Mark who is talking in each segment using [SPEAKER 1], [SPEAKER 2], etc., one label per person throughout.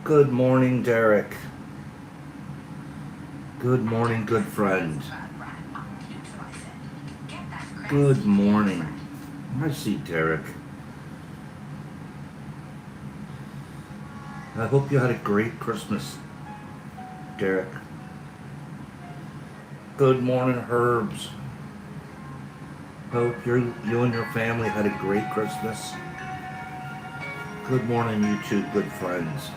[SPEAKER 1] Good morning, Derek. Good morning, good friend. Good morning. I see Derek. I hope you had a great Christmas, Derek. Good morning, Herbs. Hope you and your family had a great Christmas. Good morning, you two good friends.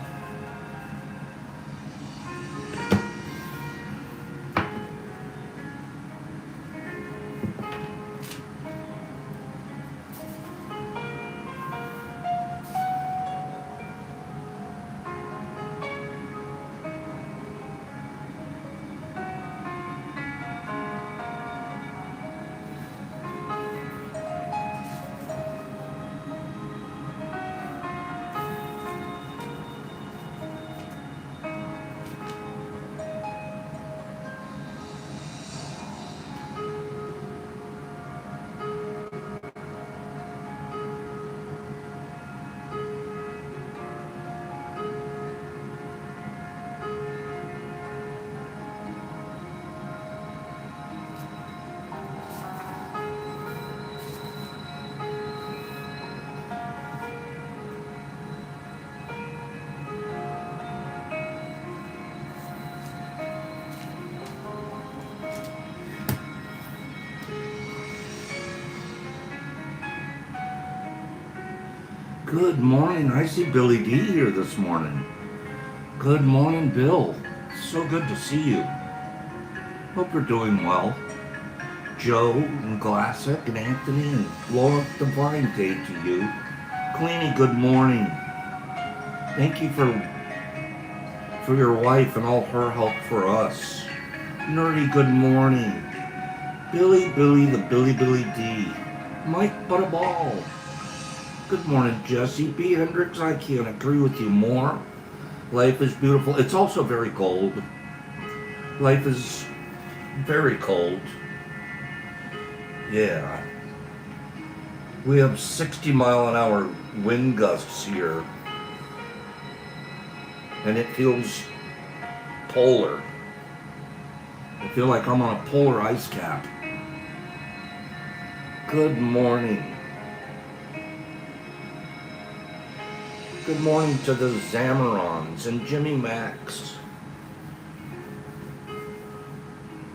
[SPEAKER 1] Good morning. I see Billy D here this morning. Good morning, Bill. So good to see you. Hope you're doing well. Joe and Glassick and Anthony and Laura, divine day to you. Queenie, good morning. Thank you for your wife and all her help for us. Nerdy, good morning. Billy, the Billy D. Mike Butterball. Good morning, Jesse. B. Hendricks, I can't agree with you more. Life is beautiful. It's also very cold. Life is very cold. Yeah. We have 60-mile-an-hour wind gusts here. And it feels polar. I feel like I'm on a polar ice cap. Good morning. Good morning to the Zamarons and Jimmy Max.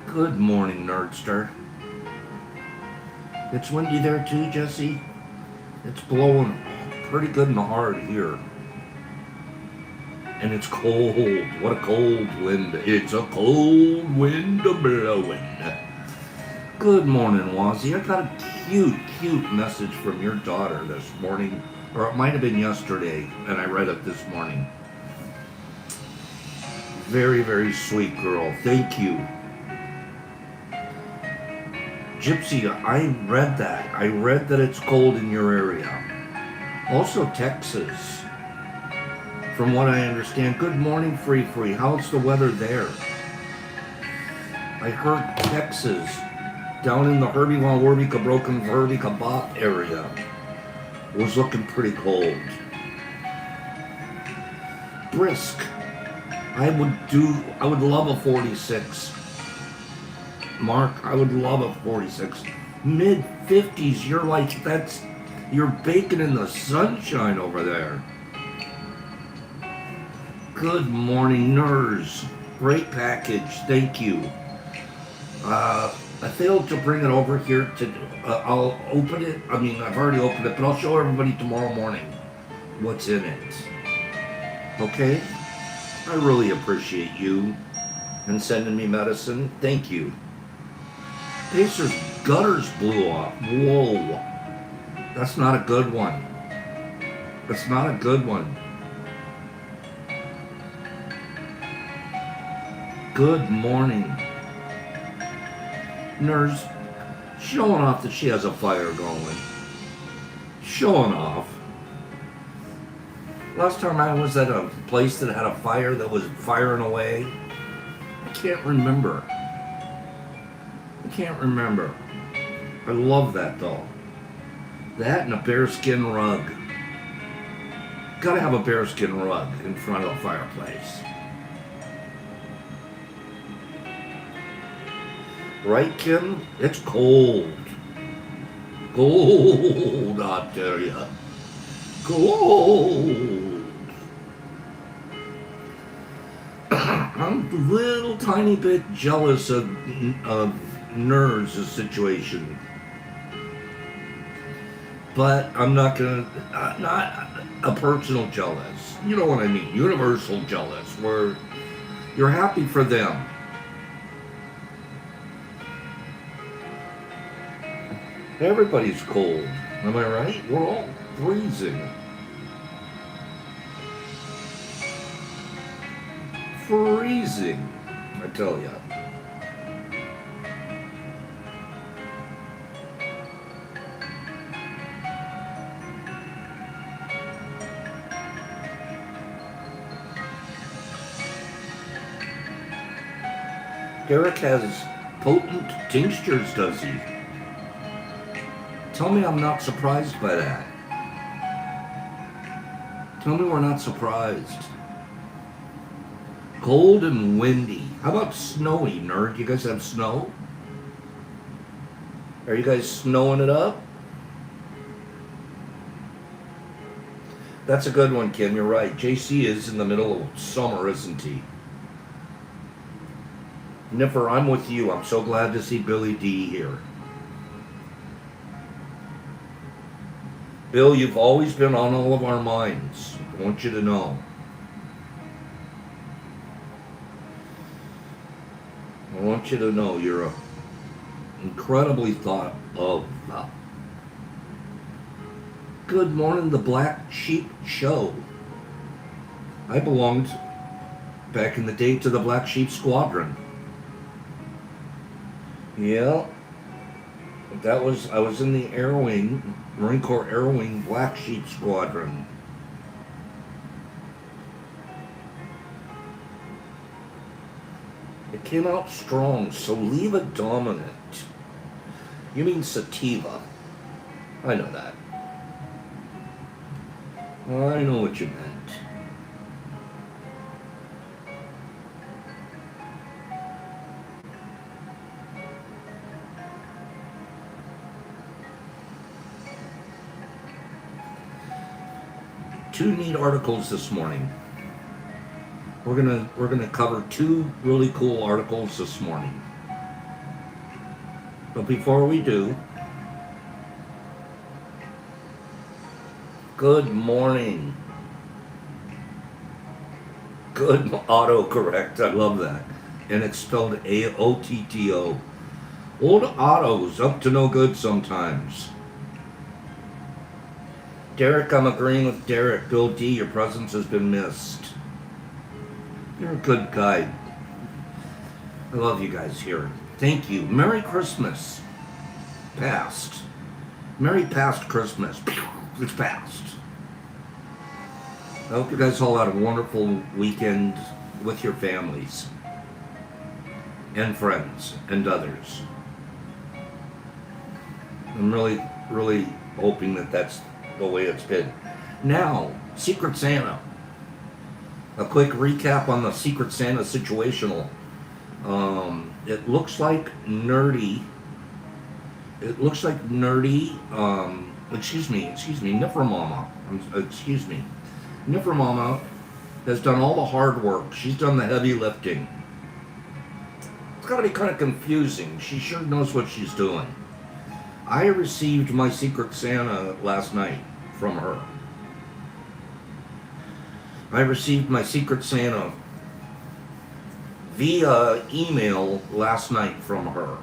[SPEAKER 1] Good morning, Nerdster. It's windy there too, Jesse. It's blowing pretty good and hard here. And it's cold. What a cold wind. It's a cold wind blowing. Good morning, Wazzy. I got a cute message from your daughter this morning. Or it might have been yesterday, and I read it this morning. Very sweet girl. Thank you. Gypsy, I read that. I read that it's cold in your area. Also Texas. From what I understand. Good morning, Free. How's the weather there? I heard Texas, down in the Herbie Von Werbika Broken Verbika Bop area, was looking pretty cold. Brisk. I would love a 46. Mark, I would love a 46. Mid-50s, you're baking in the sunshine over there. Good morning, nerds. Great package, thank you. I failed to bring it over here I'll open it. I've already opened it, but I'll show everybody tomorrow morning what's in it. Okay? I really appreciate you and sending me medicine. Thank you. Pacer's gutters blew off. Whoa. That's not a good one. That's not a good one. Good morning. Nurse, showing off that she has a fire going. Showing off. Last time I was at a place that had a fire that was firing away, I can't remember. I love that though. That and a bearskin rug. Gotta have a bearskin rug in front of the fireplace. Right, Kim? It's cold. Cold, I tell ya. Cold. I'm a little tiny bit jealous of Nerd's situation. But I'm not gonna, not a personal jealous. You know what I mean? Universal jealous, where you're happy for them. Everybody's cold. Am I right? We're all freezing. Freezing, I tell ya. Derek has potent tinctures, does he? Tell me I'm not surprised by that. Tell me we're not surprised. Cold and windy. How about snowy, Nerd? You guys have snow? Are you guys snowing it up? That's a good one, Kim. You're right. JC is in the middle of summer, isn't he? Nipper, I'm with you. I'm so glad to see Billy D here. Bill, you've always been on all of our minds. I want you to know. I want you to know you're incredibly thought of. Good morning, the Black Sheep Show. I belonged back in the day to the Black Sheep Squadron. Yeah, I was in the Air Wing, Marine Corps Air Wing Black Sheep Squadron. It came out strong, so leave it dominant. You mean sativa. I know that. I know what you meant. Two neat articles this morning. We're gonna cover two really cool articles this morning. But before we do, good morning. Good autocorrect. I love that. And it's spelled A-O-T-T-O. Old Otto's up to no good sometimes. Derek, I'm agreeing with Derek. Bill D, your presence has been missed. You're a good guy. I love you guys here. Thank you. Merry Christmas. Past. Merry past Christmas. It's past. I hope you guys all had a wonderful weekend with your families and friends and others. I'm really, really hoping that that's the way it's been. Now, Secret Santa. A quick recap on the Secret Santa situational. It looks like Nerdy. Nipper Mama. Nipper Mama has done all the hard work. She's done the heavy lifting. It's got to be kind of confusing. She sure knows what she's doing. I received my Secret Santa last night from her. I received my Secret Santa via email last night from her.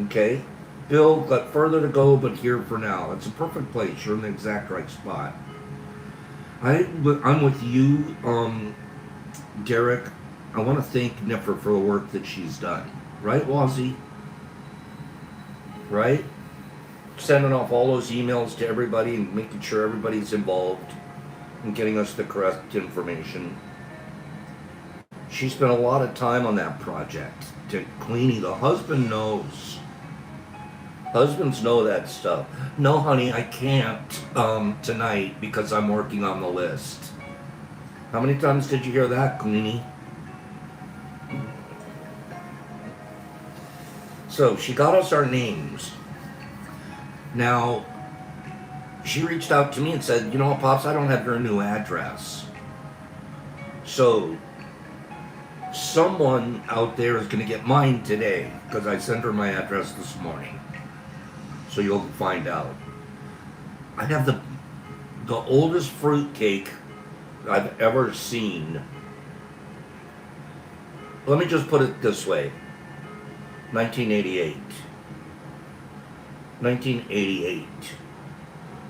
[SPEAKER 1] Okay? Bill, got further to go, but here for now. It's a perfect place. You're in the exact right spot. I'm with you, Derek. I want to thank Nipper for the work that she's done. Right, Wazzy? Right? Sending off all those emails to everybody and making sure everybody's involved and getting us the correct information. She spent a lot of time on that project. To Queenie, the husband knows. Husbands know that stuff. No, honey, I can't tonight because I'm working on the list. How many times did you hear that, Queenie? So she got us our names. Now, she reached out to me and said, you know what, Pops, I don't have your new address. So, someone out there is going to get mine today because I sent her my address this morning. So you'll find out. I have the oldest fruit cake I've ever seen. Let me just put it this way. 1988. 1988.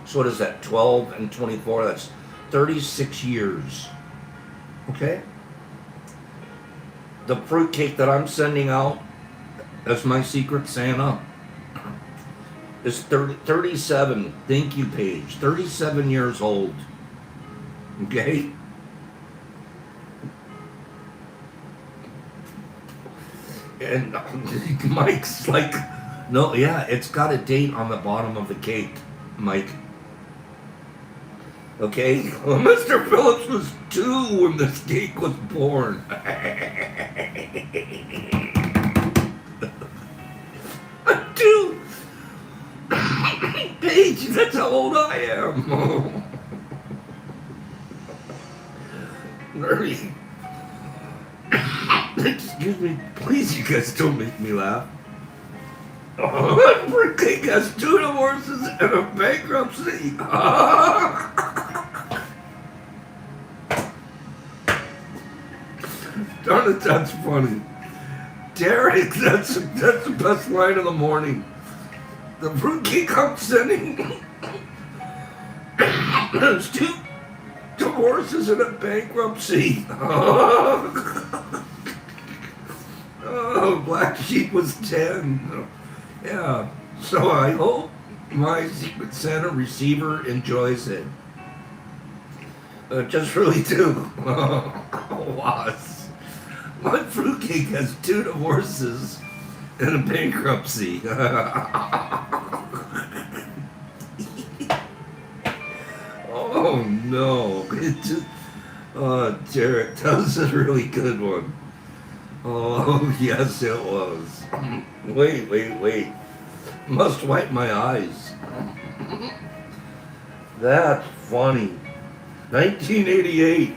[SPEAKER 1] So what is that? 12 and 24? That's 36 years. Okay? The fruit cake that I'm sending out as my secret Santa is 37. Thank you, Paige. 37 years old. Okay? And Mike's like, no, yeah, it's got a date on the bottom of the cake, Mike. Okay? Well, Mr. Phillips was 2 when this cake was born. 2! Paige, that's how old I am. Nerdy. Excuse me, please, you guys don't make me laugh. That fruitcake has 2 divorces and a bankruptcy. Darn it, that's funny. Derek, that's the best line of the morning. The fruitcake I'm sending has 2 divorces and a bankruptcy. Oh, Black Sheep was 10. Yeah, so I hope my Secret Santa receiver enjoys it. Just really do. Was. My fruitcake has 2 divorces and a bankruptcy. Oh no. Derek, that was a really good one. Oh, yes, it was. Wait. Must wipe my eyes. That's funny. 1988.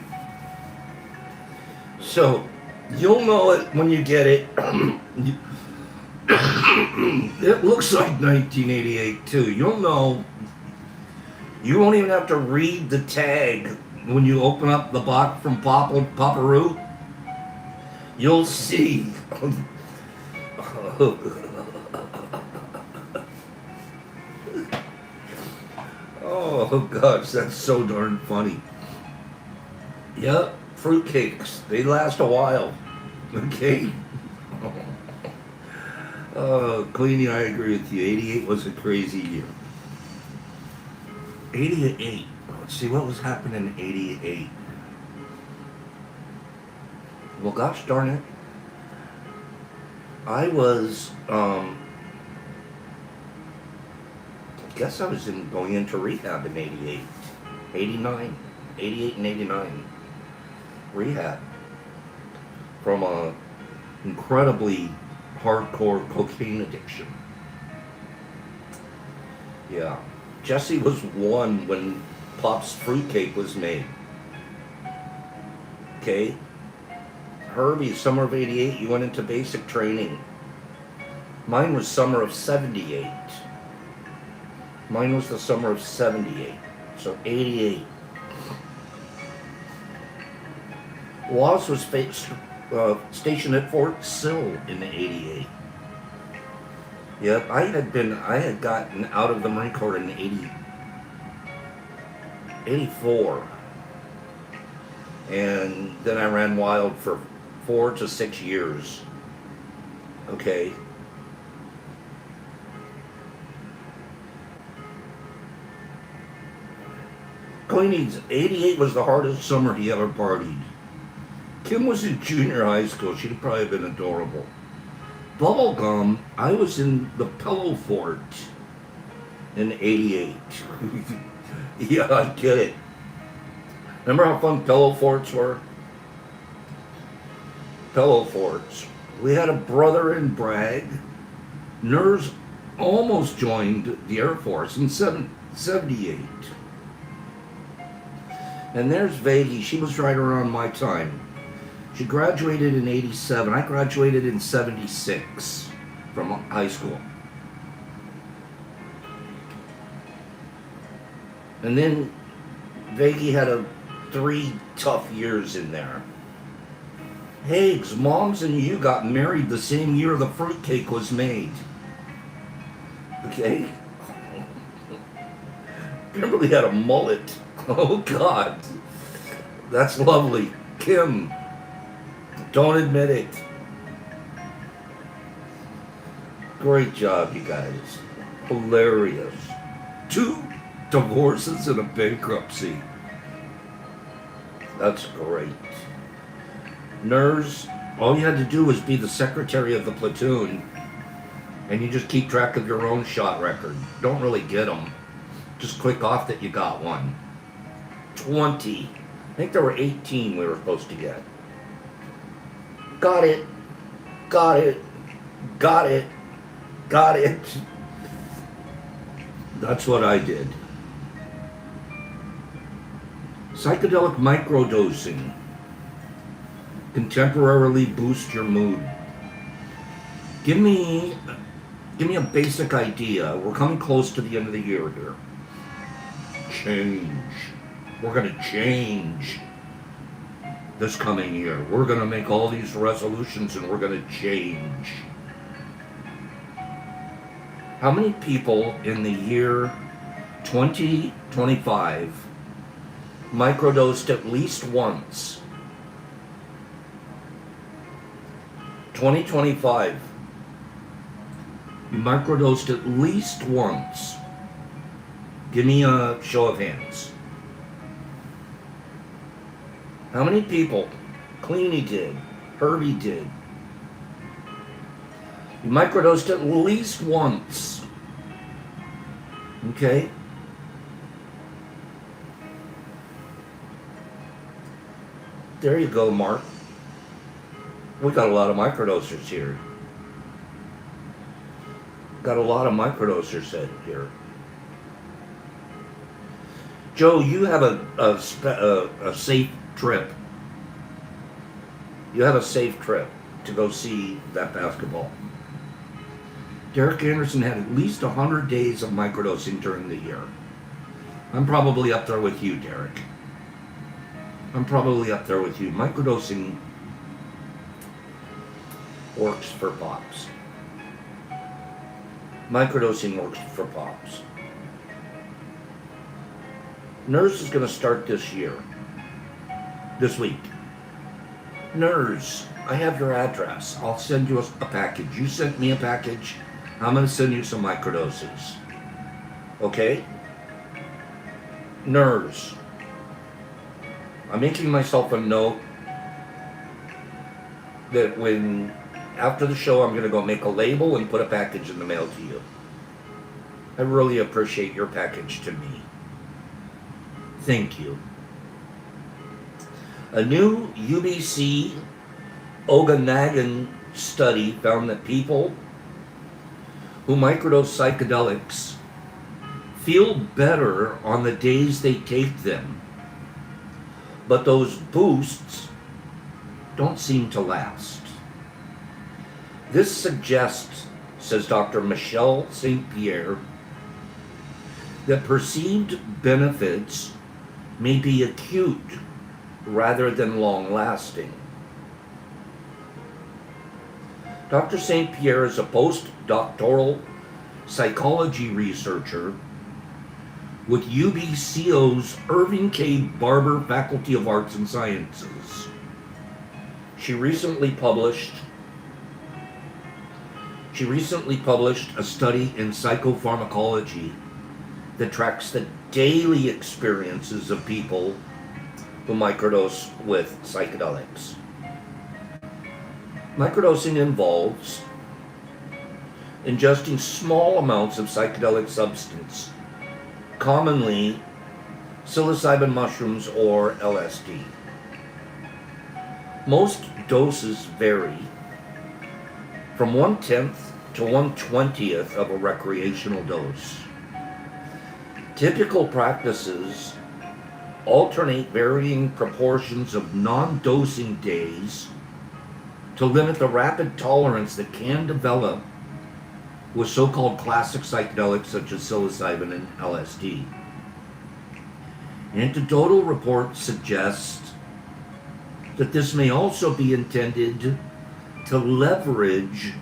[SPEAKER 1] So, you'll know it when you get it. It looks like 1988 too. You'll know. You won't even have to read the tag when you open up the box from Paparoo. You'll see. Oh gosh, that's so darn funny. Yep, fruitcakes. They last a while. Okay? Queenie, I agree with you. 88 was a crazy year. 88. Let's see what was happening in 88. Well, gosh darn it. I was, I guess I was going into rehab in 88. 89. 88 and 89. Rehab. From a incredibly hardcore cocaine addiction. Yeah. Jesse was 1 when Pop's fruitcake was made. Okay? Herbie, summer of 88, you went into basic training. Mine was summer of 78. Mine was the summer of 78. So 88. Laws was stationed at Fort Sill in 88. Yep, I had gotten out of the Marine Corps in 84. And then I ran wild for 4 to 6 years. Okay. Queenie's 88 was the hardest summer he ever partied. Kim was in junior high school. She'd probably have been adorable. Bubblegum, I was in the Pillow Fort in 88. Yeah, I get it. Remember how fun Pillow Forts were? Pillow Forts. We had a brother in Bragg. Nurs almost joined the Air Force in 78. And there's Vaggie. She was right around my time. She graduated in 87. I graduated in 76 from high school. And then Vaggie had 3 tough years in there. Hags, Moms and you got married the same year the fruitcake was made. Okay? Kimberly had a mullet. Oh, God. That's lovely. Kim, don't admit it. Great job, you guys. Hilarious. 2 divorces and a bankruptcy. That's great. Nurs, all you had to do was be the secretary of the platoon, and you just keep track of your own shot record. Don't really get them. Just click off that you got one. 20. I think there were 18 we were supposed to get. Got it. Got it. Got it. Got it. That's what I did. Psychedelic microdosing can temporarily boost your mood. Give me a basic idea. We're coming close to the end of the year here. Change. We're going to change this coming year. We're going to make all these resolutions and we're going to change. How many people in the year 2025 microdosed at least once? 2025. You microdosed at least once. Give me a show of hands. How many people? Cleany did. Herbie did. You microdosed at least once. Okay? There you go, Mark. We got a lot of microdosers here. Got a lot of microdosers here. Joe, you have a safe trip. You have a safe trip to go see that basketball. Derek Anderson had at least 100 days of microdosing during the year. I'm probably up there with you, Derek. I'm probably up there with you. Microdosing works for pops. Microdosing works for pops. Nurse is going to start this week. Nurse, I have your address. I'll send you a package. You sent me a package. I'm going to send you some microdoses. Okay? Nurse, I'm making myself a note that after the show, I'm going to go make a label and put a package in the mail to you. I really appreciate your package to me. Thank you. A new UBC Okanagan study found that people who microdose psychedelics feel better on the days they take them, but those boosts don't seem to last. This suggests, says Dr. Michelle St. Pierre, that perceived benefits may be acute rather than long-lasting. Dr. St. Pierre is a postdoctoral psychology researcher with UBCO's Irving K. Barber Faculty of Arts and Sciences. She recently published a study in psychopharmacology that tracks the daily experiences of people who microdose with psychedelics. Microdosing involves ingesting small amounts of psychedelic substance, commonly psilocybin mushrooms or LSD. Most doses vary from 1/10 to 1/20 of a recreational dose. Typical practices alternate varying proportions of non-dosing days to limit the rapid tolerance that can develop with so-called classic psychedelics such as psilocybin and LSD. Anecdotal reports suggest that this may also be intended to leverage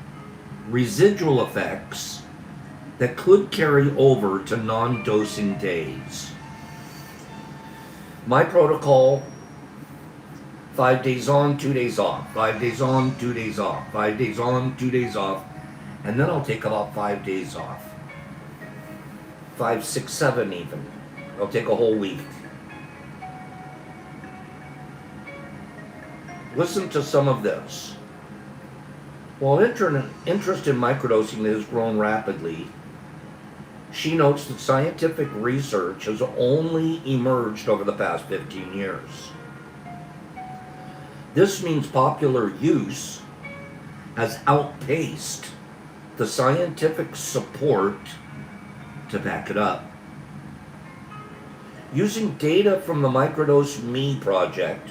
[SPEAKER 1] residual effects that could carry over to non-dosing days. My protocol, 5 days on, 2 days off, 5 days on, 2 days off, 5 days on, 2 days off, and then I'll take about 5 days off. 5, 6, 7 even. I'll take a whole week. Listen to some of this. While interest in microdosing has grown rapidly, she notes that scientific research has only emerged over the past 15 years. This means popular use has outpaced the scientific support to back it up. Using data from the Microdose Me project,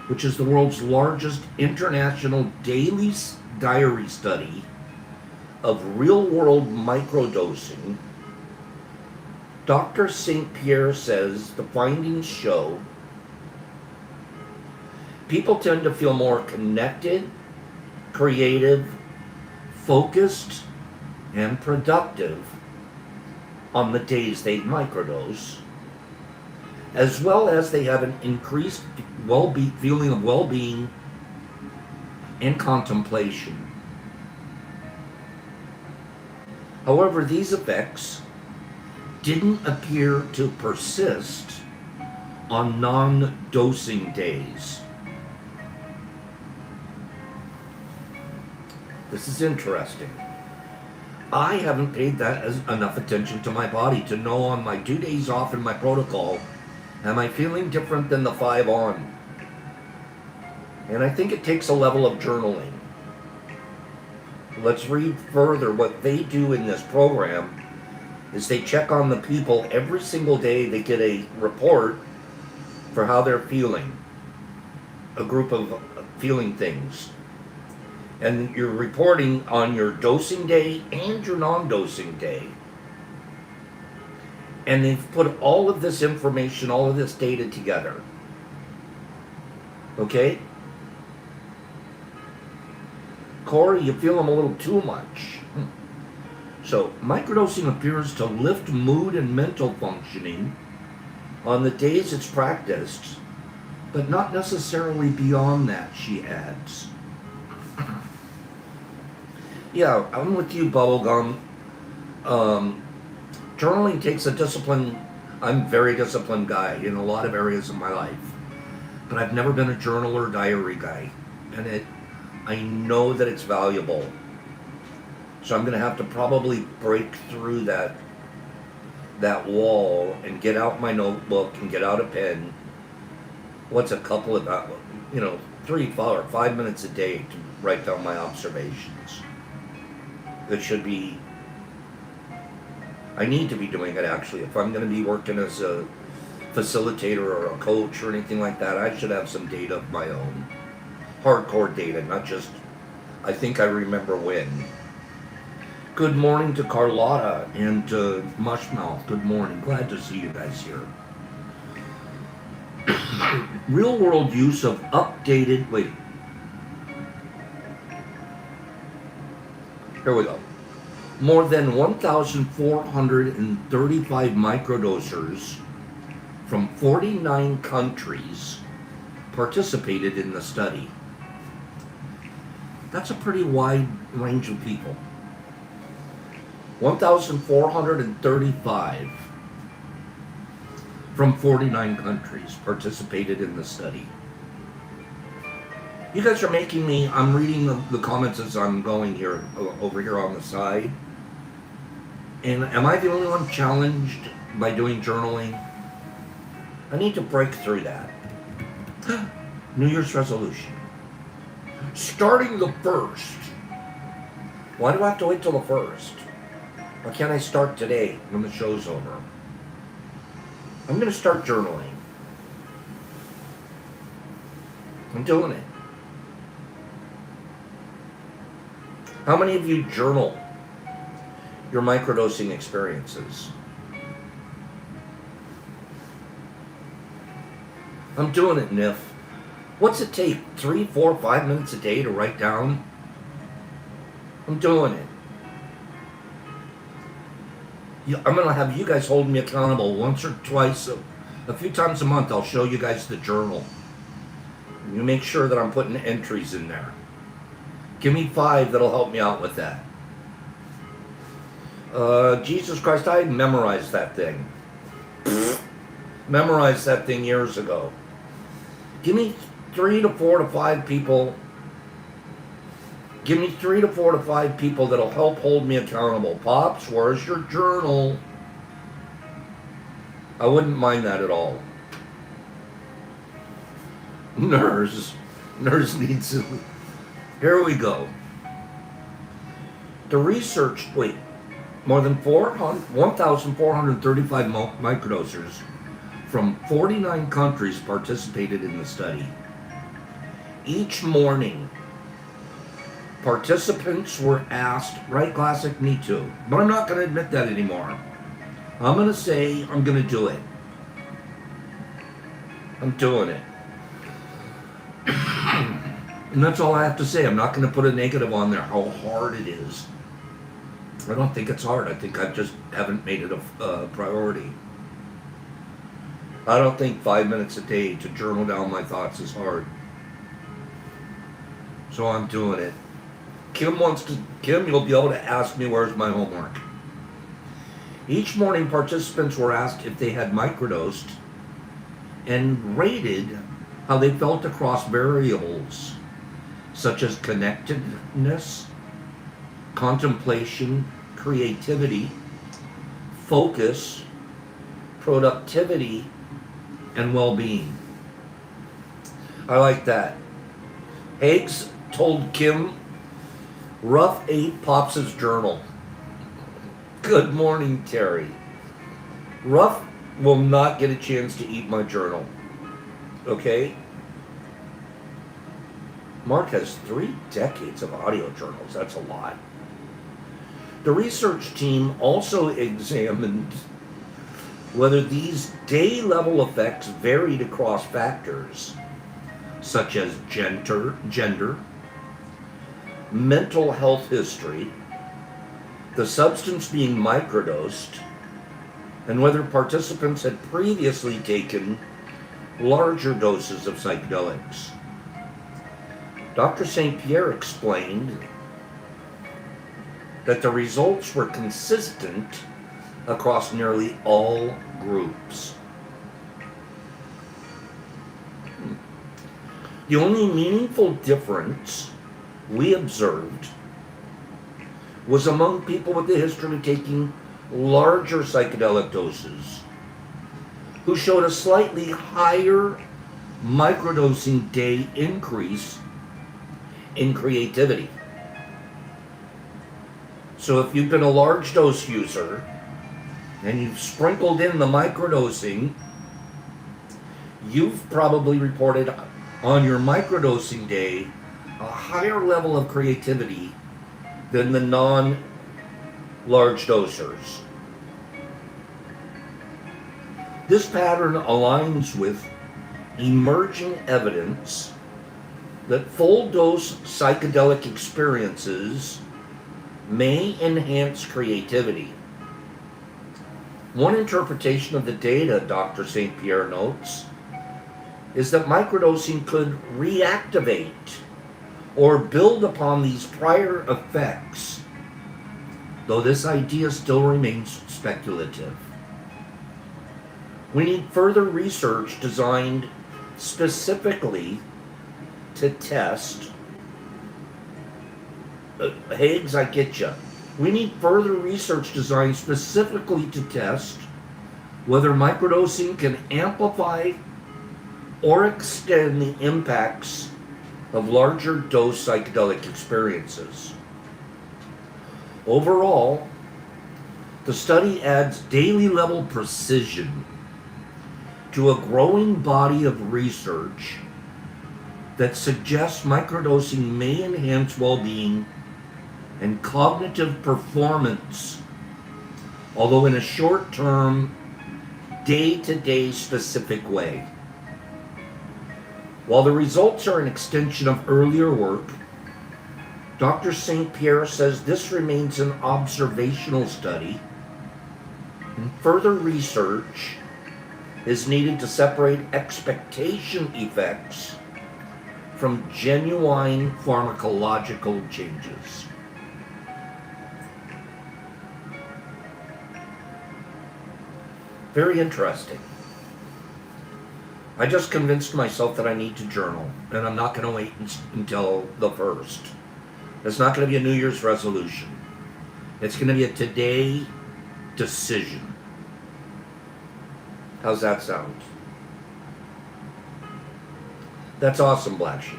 [SPEAKER 1] which is the world's largest international daily diary study of real-world microdosing, Dr. St. Pierre says the findings show people tend to feel more connected, creative, focused, and productive on the days they microdose, as well as they have an increased feeling of well-being and contemplation. However, these effects didn't appear to persist on non-dosing days. This is interesting. I haven't paid enough attention to my body to know on my 2 days off in my protocol, am I feeling different than the 5 on? And I think it takes a level of journaling. Let's read further. What they do in this program is they check on the people every single day. They get a report for how they're feeling, a group of feeling things. And you're reporting on your dosing day and your non-dosing day. And they've put all of this information, all of this data together. Okay? Corey, you feel them a little too much. So, microdosing appears to lift mood and mental functioning on the days it's practiced, but not necessarily beyond that, she adds. Yeah, I'm with you, Bubblegum. Journaling takes a discipline. I'm a very disciplined guy in a lot of areas of my life, but I've never been a journal or diary guy, and I know that it's valuable. So I'm going to have to probably break through that wall and get out my notebook and get out a pen. What's a couple of 3, 4, or 5 minutes a day to write down my observations. It should be. I need to be doing it actually. If I'm going to be working as a facilitator or a coach or anything like that, I should have some data of my own. Hardcore data, not just, I think I remember when. Good morning to Carlotta and Mushmouth. Good morning. Glad to see you guys here. Real world use of updated, here we go. More than 1,435 microdosers from 49 countries participated in the study. That's a pretty wide range of people. 1,435 from 49 countries participated in the study. You guys are making me, I'm reading the comments as I'm going here, over here on the side. And am I the only one challenged by doing journaling? I need to break through that. New Year's resolution. Starting the 1st. Why do I have to wait till the 1st? Why can't I start today when the show's over? I'm going to start journaling. I'm doing it. How many of you journal your microdosing experiences? I'm doing it, Niff. What's it take? 3, 4, 5 minutes a day to write down? I'm doing it. I'm going to have you guys hold me accountable once or twice, a few times a month. I'll show you guys the journal. You make sure that I'm putting entries in there. Give me 5 that'll help me out with that. Jesus Christ, I memorized that thing. Memorized that thing years ago. Give me 3 to 4 to 5 people. Give me 3 to 4 to 5 people that'll help hold me accountable. Pops, where's your journal? I wouldn't mind that at all. Nurse needs to. Here we go. The research, more than 1,435 microdosers from 49 countries participated in the study. Each morning, participants were asked, right, Classic, me too, but I'm not going to admit that anymore. I'm going to say I'm going to do it. I'm doing it. And that's all I have to say. I'm not going to put a negative on there, how hard it is. I don't think it's hard. I think I just haven't made it a priority. I don't think 5 minutes a day to journal down my thoughts is hard. So I'm doing it. Kim, you'll be able to ask me where's my homework. Each morning, participants were asked if they had microdosed and rated how they felt across variables such as connectedness, contemplation, creativity, focus, productivity, and well-being. I like that. Higgs told Kim, Ruff ate Pops' journal. Good morning, Terry. Ruff will not get a chance to eat my journal. Okay? Mark has 3 decades of audio journals. That's a lot. The research team also examined whether these day-level effects varied across factors such as gender, mental health history, the substance being microdosed, and whether participants had previously taken larger doses of psychedelics. Dr. St. Pierre explained that the results were consistent across nearly all groups. The only meaningful difference we observed was among people with a history of taking larger psychedelic doses, who showed a slightly higher microdosing day increase in creativity. So if you've been a large dose user and you've sprinkled in the microdosing, you've probably reported on your microdosing day a higher level of creativity than the non-large dosers. This pattern aligns with emerging evidence that full-dose psychedelic experiences may enhance creativity. One interpretation of the data, Dr. St. Pierre notes, is that microdosing could reactivate or build upon these prior effects, though this idea still remains speculative. We need further research designed specifically to to test. Higgs, I get you. We need further research designed specifically to test whether microdosing can amplify or extend the impacts of larger dose psychedelic experiences. Overall, the study adds daily level precision to a growing body of research that suggests microdosing may enhance well-being and cognitive performance, although in a short-term, day-to-day specific way. While the results are an extension of earlier work, Dr. St. Pierre says this remains an observational study, and further research is needed to separate expectation effects from genuine pharmacological changes. Very interesting. I just convinced myself that I need to journal, and I'm not going to wait until the 1st. It's not going to be a New Year's resolution. It's going to be a today decision. How's that sound? That's awesome, Black Sheep.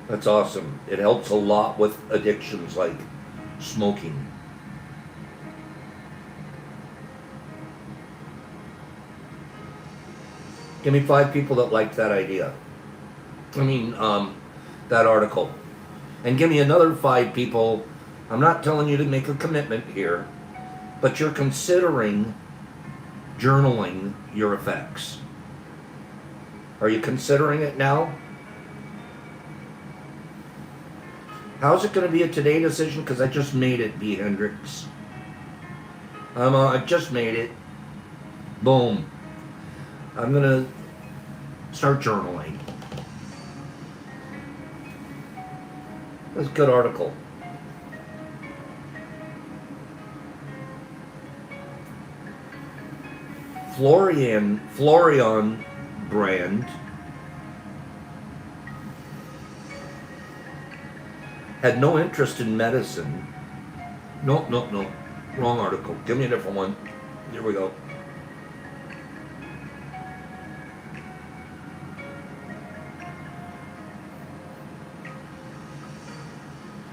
[SPEAKER 1] That's awesome. It helps a lot with addictions like smoking. Give me 5 people that liked that idea. That article. And give me another 5 people. I'm not telling you to make a commitment here, but you're considering journaling your effects. Are you considering it now? How's it going to be a today decision? Because I just made it, B. Hendricks. I just made it. Boom. I'm going to start journaling. That's a good article. Florian brand had no interest in medicine. No. Wrong article. Give me a different one. Here we go.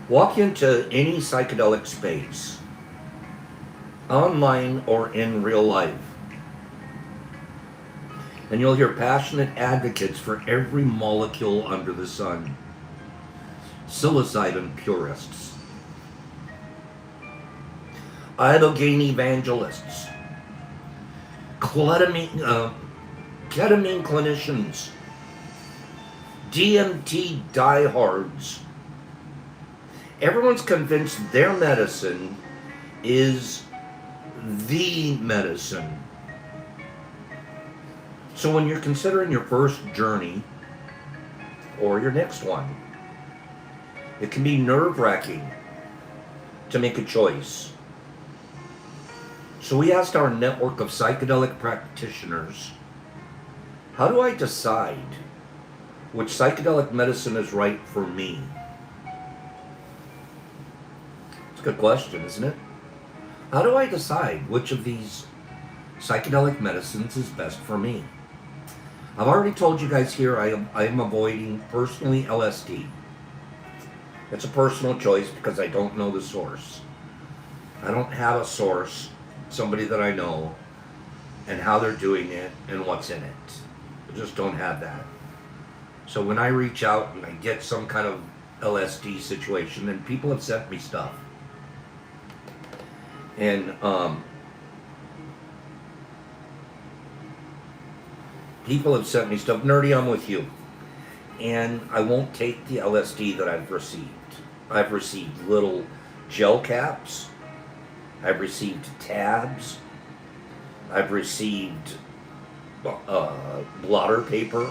[SPEAKER 1] Walk into any psychedelic space, online or in real life, and you'll hear passionate advocates for every molecule under the sun. Psilocybin purists, ibogaine evangelists, ketamine clinicians, DMT diehards. Everyone's convinced their medicine is the medicine. So when you're considering your first journey or your next one, it can be nerve-wracking to make a choice. So we asked our network of psychedelic practitioners, how do I decide which psychedelic medicine is right for me? It's a good question, isn't it? How do I decide which of these psychedelic medicines is best for me? I've already told you guys here I am avoiding personally LSD. It's a personal choice because I don't know the source. I don't have a source, somebody that I know, and how they're doing it and what's in it. I just don't have that. So when I reach out and I get some kind of LSD situation, and people have sent me stuff. And people have sent me stuff. Nerdy, I'm with you. And I won't take the LSD that I've received. I've received little gel caps. I've received tabs. I've received blotter paper.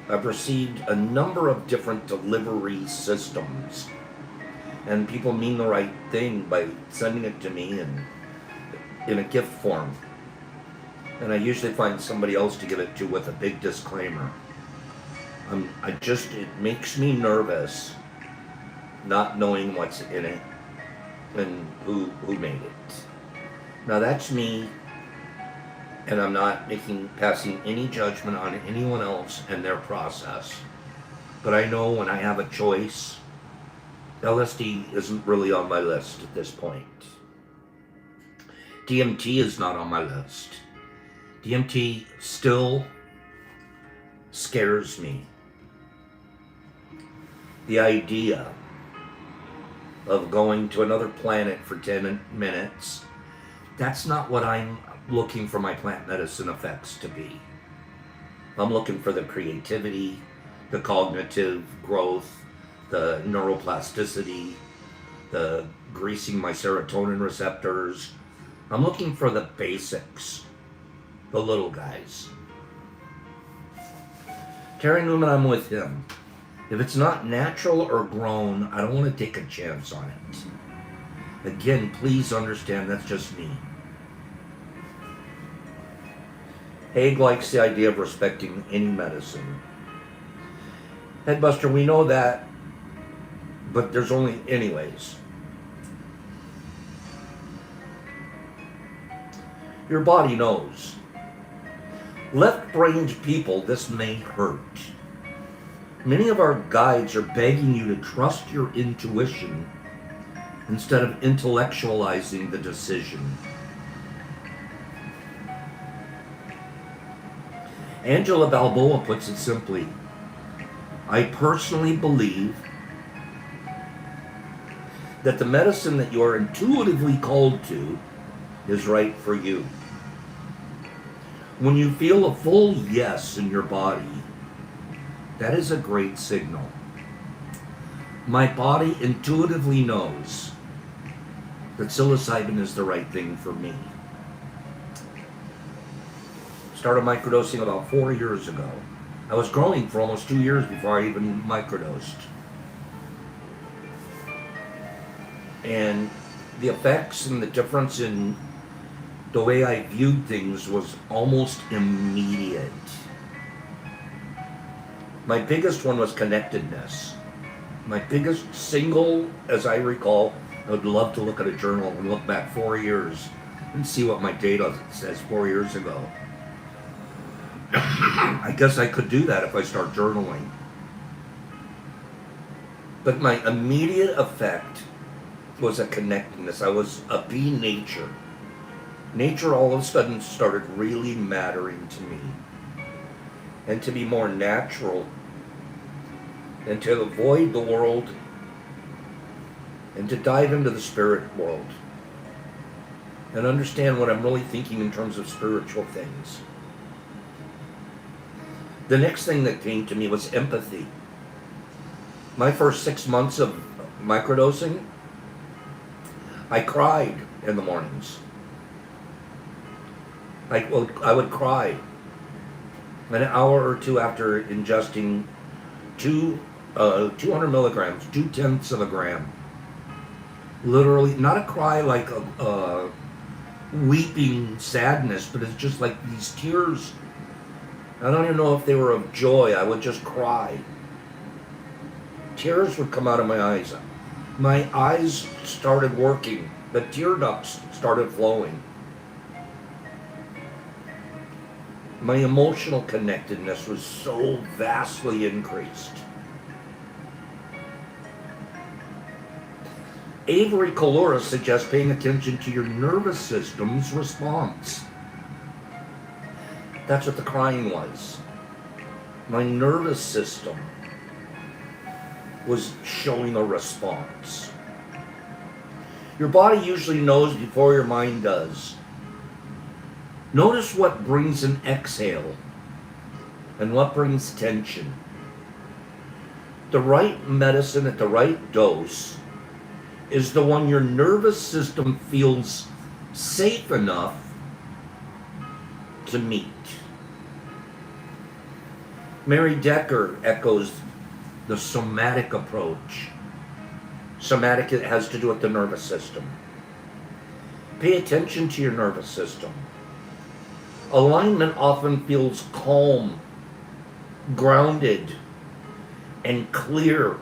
[SPEAKER 1] I've received a number of different delivery systems. And people mean the right thing by sending it to me in a gift form. And I usually find somebody else to give it to with a big disclaimer. It makes me nervous not knowing what's in it and who made it. Now that's me, and I'm not passing any judgment on anyone else and their process. But I know when I have a choice, LSD isn't really on my list at this point. DMT is not on my list. DMT still scares me. The idea of going to another planet for 10 minutes, that's not what I'm looking for my plant medicine effects to be. I'm looking for the creativity, the cognitive growth, the neuroplasticity, the greasing my serotonin receptors. I'm looking for the basics, the little guys. Terry Newman, I'm with him. If it's not natural or grown, I don't want to take a chance on it. Again, please understand that's just me. Haig likes the idea of respecting any medicine. Headbuster, we know that, but there's only anyways. Your body knows. Left-brained people, this may hurt. Many of our guides are begging you to trust your intuition instead of intellectualizing the decision. Angela Balboa puts it simply, I personally believe that the medicine that you are intuitively called to is right for you. When you feel a full yes in your body, that is a great signal. My body intuitively knows that psilocybin is the right thing for me. Started microdosing about 4 years ago. I was growing for almost 2 years before I even microdosed. And the effects and the difference in the way I viewed things was almost immediate. My biggest one was connectedness. My biggest single, as I recall, I would love to look at a journal and look back 4 years and see what my data says 4 years ago. I guess I could do that if I start journaling. But my immediate effect was a connectedness. I was a bee nature. Nature all of a sudden started really mattering to me. And to be more natural. And to avoid the world. And to dive into the spirit world. And understand what I'm really thinking in terms of spiritual things. The next thing that came to me was empathy. My first 6 months of microdosing, I cried in the mornings. I would cry an hour or two after ingesting 200 milligrams, 0.2 of a gram. Literally, not a cry like a weeping sadness, but it's just like these tears. I don't even know if they were of joy. I would just cry. Tears would come out of my eyes. My eyes started working. The tear ducts started flowing. My emotional connectedness was so vastly increased. Avery Calora suggests paying attention to your nervous system's response. That's what the crying was. My nervous system was showing a response. Your body usually knows before your mind does. Notice what brings an exhale and what brings tension. The right medicine at the right dose is the one your nervous system feels safe enough to meet. Mary Decker echoes the somatic approach. Somatic, it has to do with the nervous system. Pay attention to your nervous system. Alignment often feels calm, grounded, and clear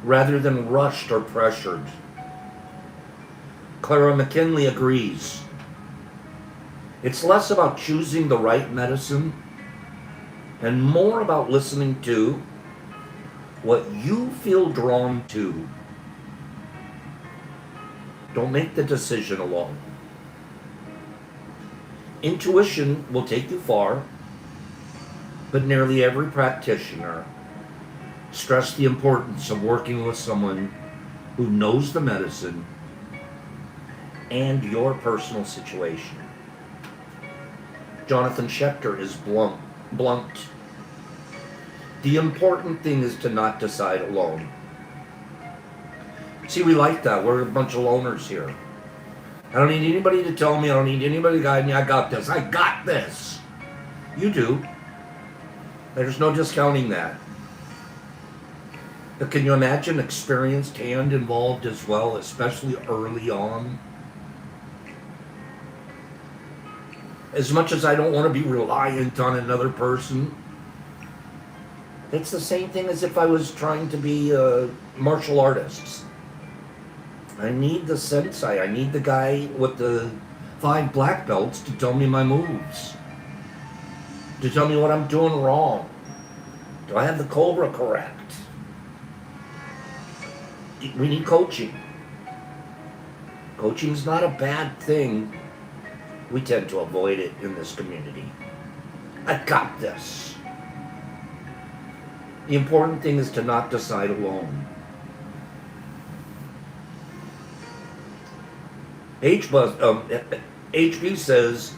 [SPEAKER 1] rather than rushed or pressured. Clara McKinley agrees. It's less about choosing the right medicine and more about listening to what you feel drawn to. Don't make the decision alone. Intuition will take you far, but nearly every practitioner stressed the importance of working with someone who knows the medicine and your personal situation. Jonathan Schechter is blunt. The important thing is to not decide alone. See, we like that. We're a bunch of loners here. I don't need anybody to tell me. I don't need anybody to guide me. I got this. I got this. You do. There's no discounting that. But can you imagine experienced hand involved as well, especially early on? As much as I don't want to be reliant on another person, it's the same thing as if I was trying to be a martial artist. I need the sensei. I need the guy with the 5 black belts to tell me my moves, to tell me what I'm doing wrong. Do I have the cobra correct? We need coaching. Coaching's not a bad thing. We tend to avoid it in this community. I got this. The important thing is to not decide alone. HB says,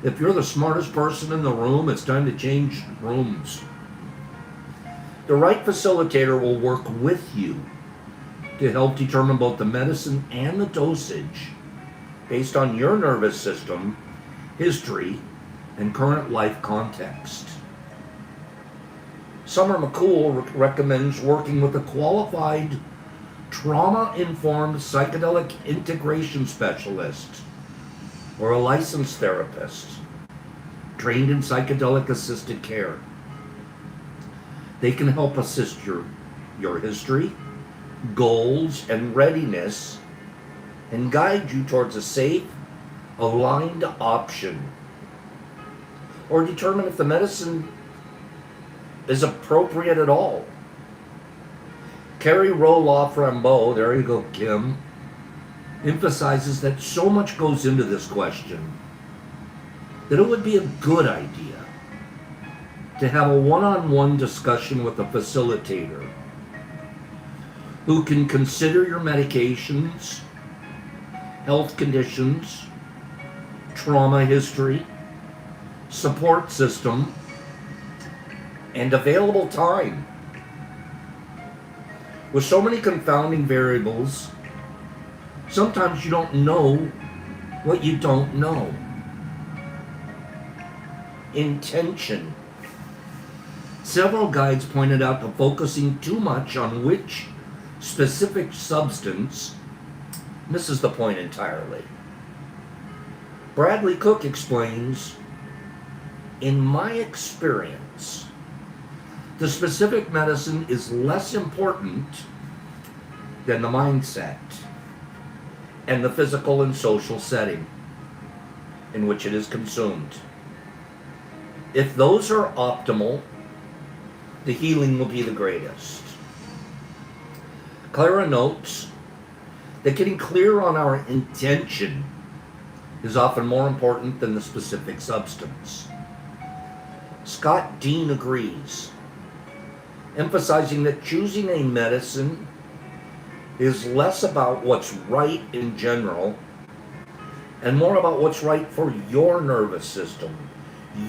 [SPEAKER 1] if you're the smartest person in the room, it's time to change rooms. The right facilitator will work with you to help determine both the medicine and the dosage based on your nervous system, history, and current life context. Summer McCool recommends working with a qualified trauma-informed psychedelic integration specialist or a licensed therapist trained in psychedelic assisted care. They can help assist your history, goals, and readiness and guide you towards a safe, aligned option, or determine if the medicine is appropriate at all. Carrie Roloff Rambeau, there you go, Kim, emphasizes that so much goes into this question that it would be a good idea to have a one-on-one discussion with a facilitator who can consider your medications, health conditions, trauma history, support system, and available time. With so many confounding variables, sometimes you don't know what you don't know. Intention. Several guides pointed out that focusing too much on which specific substance misses the point entirely. Bradley Cook explains, in my experience, the specific medicine is less important than the mindset and the physical and social setting in which it is consumed. If those are optimal, the healing will be the greatest. Clara notes that getting clear on our intention is often more important than the specific substance. Scott Dean agrees, emphasizing that choosing a medicine is less about what's right in general and more about what's right for your nervous system,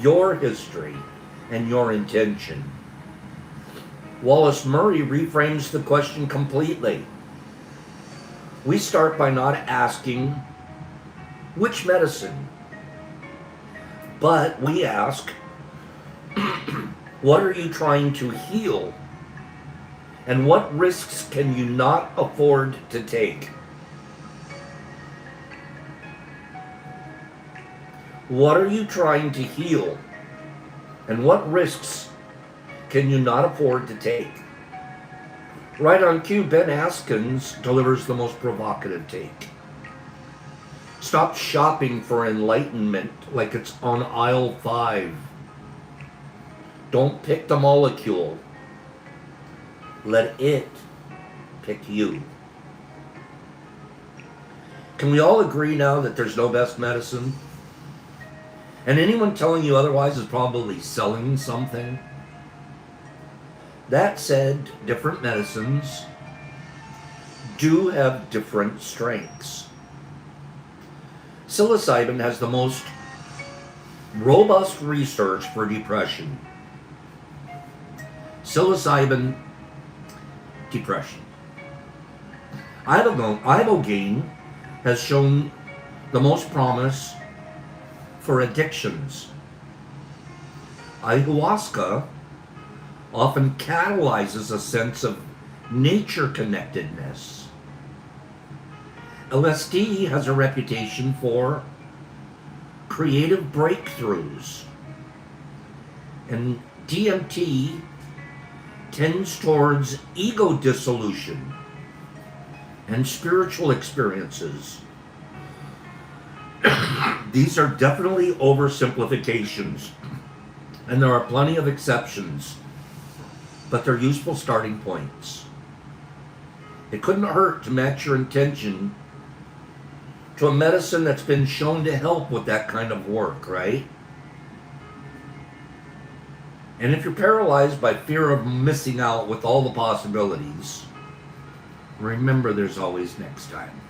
[SPEAKER 1] your history, and your intention. Wallace Murray reframes the question completely. We start by not asking which medicine, but we ask, what are you trying to heal? And what risks can you not afford to take? What are you trying to heal? And what risks can you not afford to take? Right on cue, Ben Askins delivers the most provocative take. Stop shopping for enlightenment like it's on aisle 5. Don't pick the molecule. Let it pick you. Can we all agree now that there's no best medicine? And anyone telling you otherwise is probably selling something. That said, different medicines do have different strengths. Psilocybin has the most robust research for depression. Psilocybin, depression. Ibogaine has shown the most promise for addictions. Ayahuasca often catalyzes a sense of nature connectedness. LSD has a reputation for creative breakthroughs. And DMT tends towards ego dissolution and spiritual experiences. These are definitely oversimplifications, and there are plenty of exceptions, but they're useful starting points. It couldn't hurt to match your intention to a medicine that's been shown to help with that kind of work, right? And if you're paralyzed by fear of missing out with all the possibilities, remember there's always next time.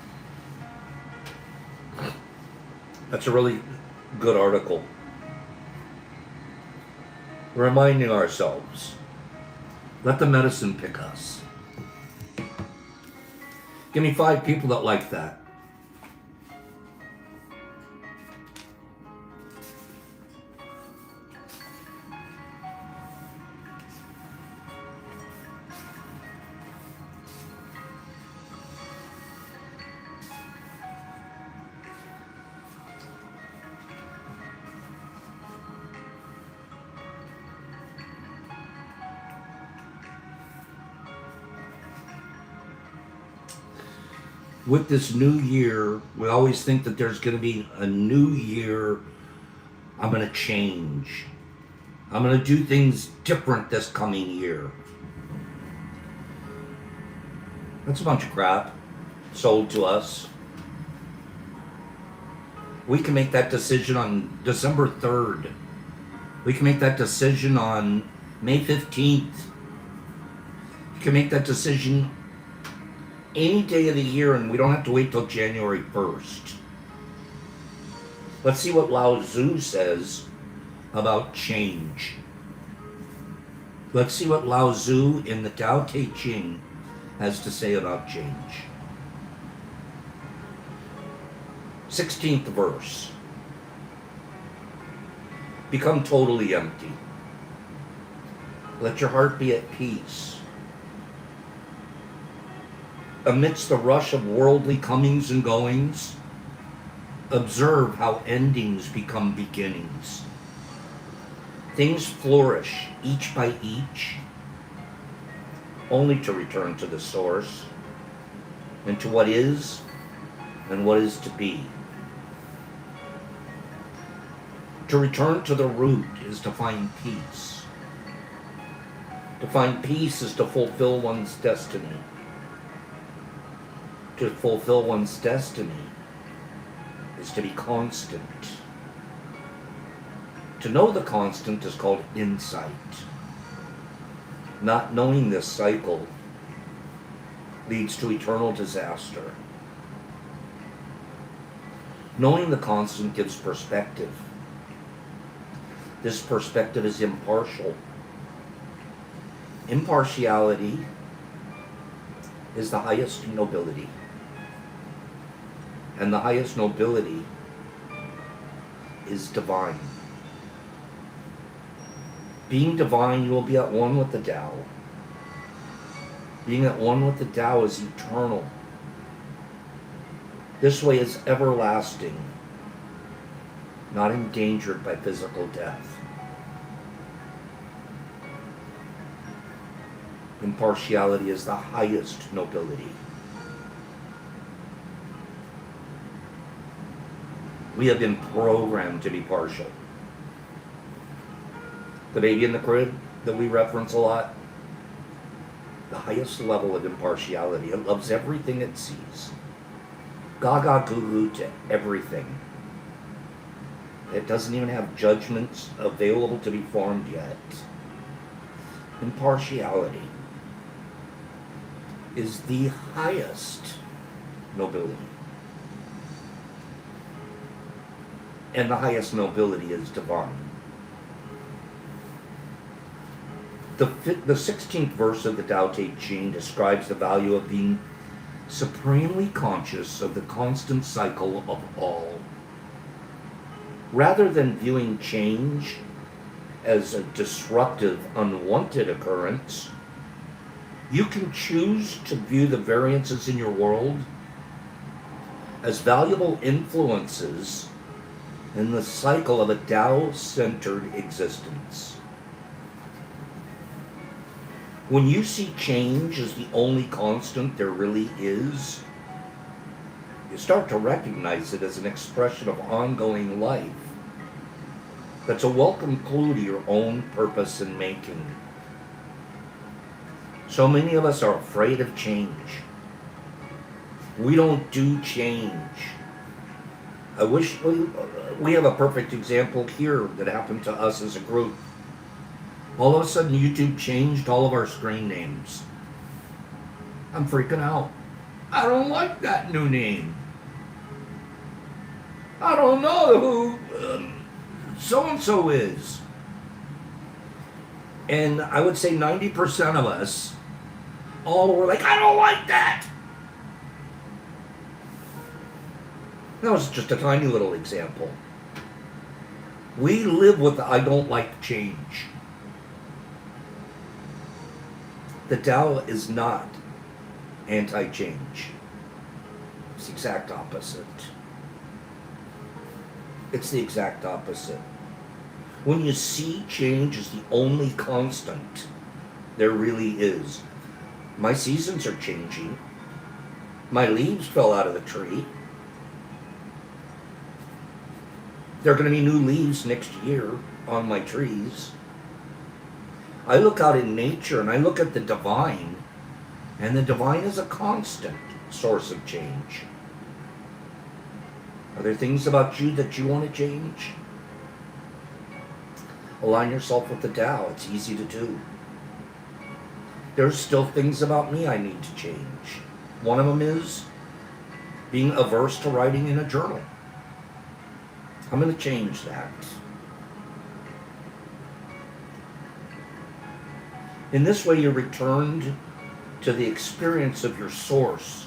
[SPEAKER 1] That's a really good article. Reminding ourselves, let the medicine pick us. Give me 5 people that like that. With this new year, we always think that there's going to be a new year. I'm going to change. I'm going to do things different this coming year. That's a bunch of crap sold to us. We can make that decision on December 3rd. We can make that decision on May 15th. You can make that decision any day of the year, and we don't have to wait till January 1st. Let's see what Lao Tzu says about change. Let's see what Lao Tzu in the Tao Te Ching has to say about change. 16th verse. Become totally empty. Let your heart be at peace. Amidst the rush of worldly comings and goings, observe how endings become beginnings. Things flourish each by each, only to return to the source and to what is and what is to be. To return to the root is to find peace. To find peace is to fulfill one's destiny. To fulfill one's destiny is to be constant. To know the constant is called insight. Not knowing this cycle leads to eternal disaster. Knowing the constant gives perspective. This perspective is impartial. Impartiality is the highest nobility. And the highest nobility is divine. Being divine, you will be at one with the Tao. Being at one with the Tao is eternal. This way is everlasting, not endangered by physical death. Impartiality is the highest nobility. We have been programmed to be partial. The baby in the crib that we reference a lot, the highest level of impartiality. It loves everything it sees. Gaga goo goo to everything. It doesn't even have judgments available to be formed yet. Impartiality is the highest nobility. And the highest nobility is divine. The 16th verse of the Tao Te Ching describes the value of being supremely conscious of the constant cycle of all. Rather than viewing change as a disruptive, unwanted occurrence, you can choose to view the variances in your world as valuable influences in the cycle of a Tao-centered existence. When you see change as the only constant there really is, you start to recognize it as an expression of ongoing life. That's a welcome clue to your own purpose in making. So many of us are afraid of change. We don't do change. I wish we have a perfect example here that happened to us as a group. All of a sudden, YouTube changed all of our screen names. I'm freaking out. I don't like that new name. I don't know who so-and-so is. And I would say 90% of us all were like, I don't like that. That was just a tiny little example. We live with the I don't like change. The Tao is not anti-change. It's the exact opposite. It's the exact opposite. When you see change as the only constant there really is. My seasons are changing. My leaves fell out of the tree. There are going to be new leaves next year on my trees. I look out in nature and I look at the divine, and the divine is a constant source of change. Are there things about you that you want to change? Align yourself with the Tao. It's easy to do. There's still things about me I need to change. One of them is being averse to writing in a journal. I'm going to change that. In this way, you're returned to the experience of your source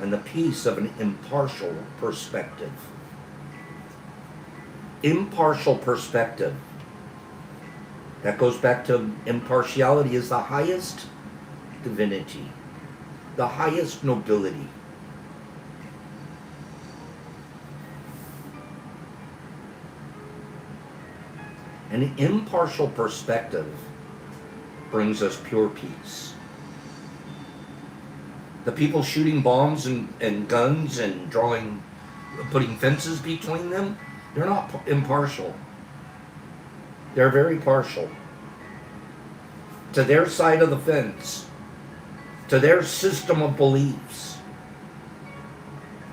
[SPEAKER 1] and the peace of an impartial perspective. Impartial perspective. That goes back to impartiality is the highest divinity, the highest nobility. An impartial perspective brings us pure peace. The people shooting bombs and guns and putting fences between them, they're not impartial. They're very partial to their side of the fence, to their system of beliefs.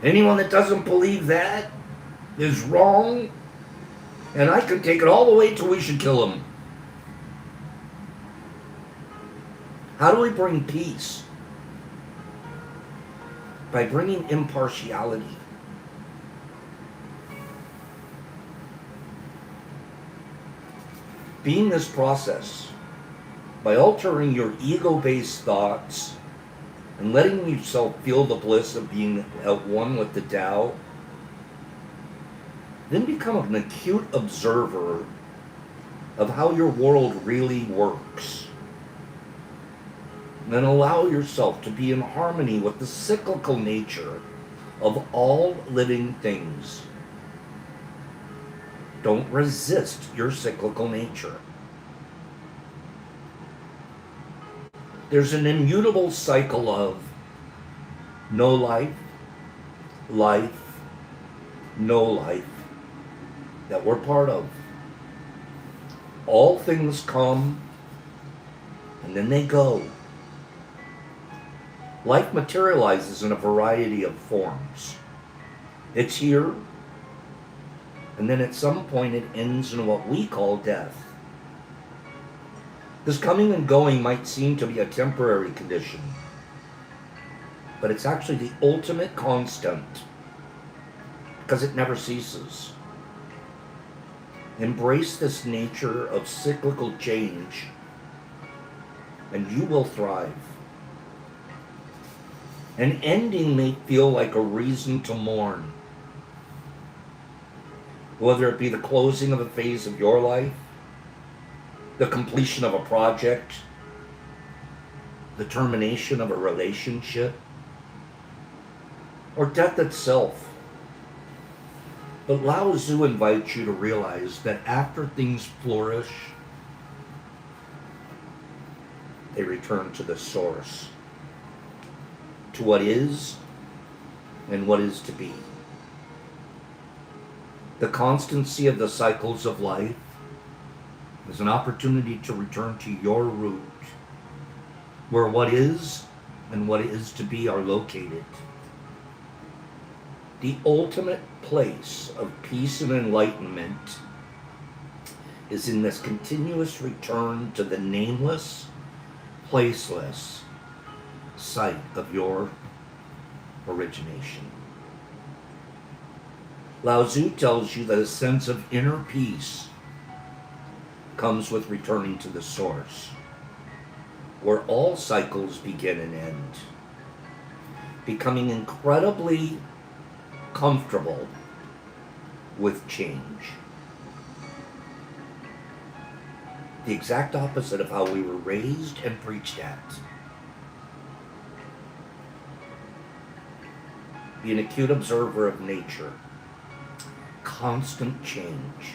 [SPEAKER 1] Anyone that doesn't believe that is wrong, and I could take it all the way to we should kill them. How do we bring peace? By bringing impartiality. Being this process, by altering your ego-based thoughts and letting yourself feel the bliss of being at one with the Tao, then become an acute observer of how your world really works. And then allow yourself to be in harmony with the cyclical nature of all living things. Don't resist your cyclical nature. There's an immutable cycle of no life, life, no life that we're part of. All things come and then they go. Life materializes in a variety of forms. It's here, and then at some point it ends in what we call death. This coming and going might seem to be a temporary condition, but it's actually the ultimate constant because it never ceases. Embrace this nature of cyclical change and you will thrive. An ending may feel like a reason to mourn, whether it be the closing of a phase of your life, the completion of a project, the termination of a relationship, or death itself. But Lao Tzu invites you to realize that after things flourish, they return to the source, to what is and what is to be. The constancy of the cycles of life is an opportunity to return to your root, where what is and what is to be are located. The ultimate place of peace and enlightenment is in this continuous return to the nameless, placeless site of your origination. Lao Tzu tells you that a sense of inner peace comes with returning to the source, where all cycles begin and end, becoming incredibly comfortable with change. The exact opposite of how we were raised and preached at. Be an acute observer of nature. Constant change.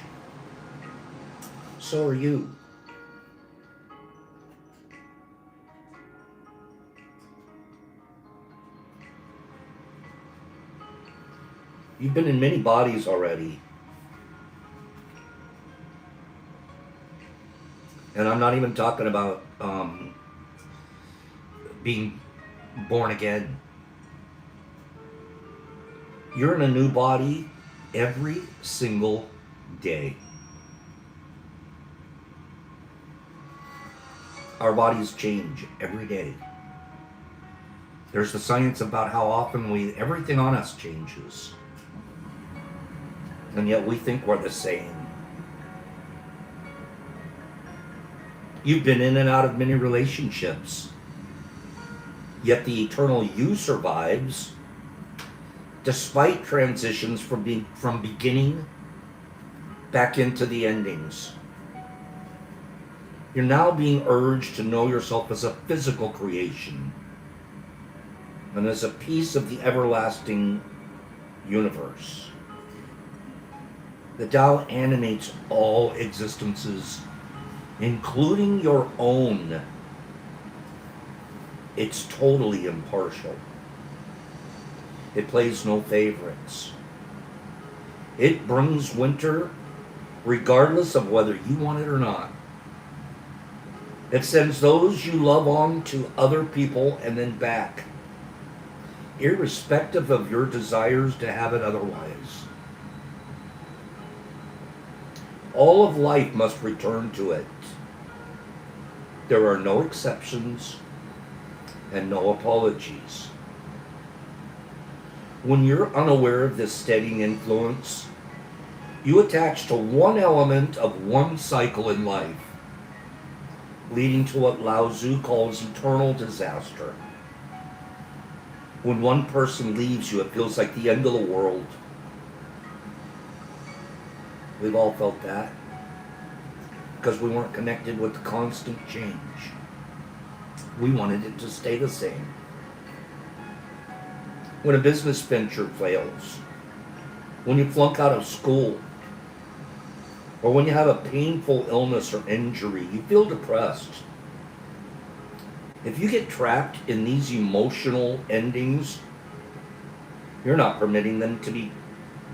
[SPEAKER 1] So are you. You've been in many bodies already. And I'm not even talking about being born again. You're in a new body every single day. Our bodies change every day. There's the science about how often everything on us changes. And yet we think we're the same. You've been in and out of many relationships. Yet the eternal you survives despite transitions from beginning back into the endings. You're now being urged to know yourself as a physical creation and as a piece of the everlasting universe. The Tao animates all existences, including your own. It's totally impartial. It plays no favorites. It brings winter regardless of whether you want it or not. It sends those you love on to other people and then back, irrespective of your desires to have it otherwise. All of life must return to it. There are no exceptions and no apologies. When you're unaware of this steadying influence, you attach to one element of one cycle in life, leading to what Lao Tzu calls eternal disaster. When one person leaves you, it feels like the end of the world. We've all felt that because we weren't connected with the constant change. We wanted it to stay the same. When a business venture fails, when you flunk out of school, or when you have a painful illness or injury, you feel depressed. If you get trapped in these emotional endings, you're not permitting them to be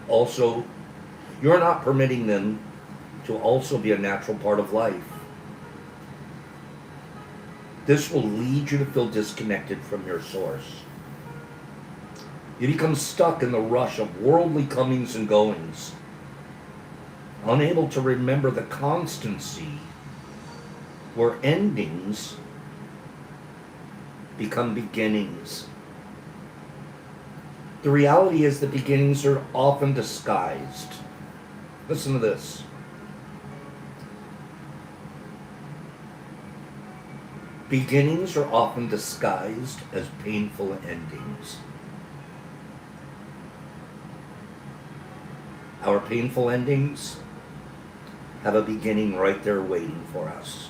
[SPEAKER 1] also, you're not permitting them to also be a natural part of life. This will lead you to feel disconnected from your source. You become stuck in the rush of worldly comings and goings, unable to remember the constancy where endings become beginnings. The reality is that beginnings are often disguised. Listen to this. Beginnings are often disguised as painful endings. Our painful endings have a beginning right there waiting for us.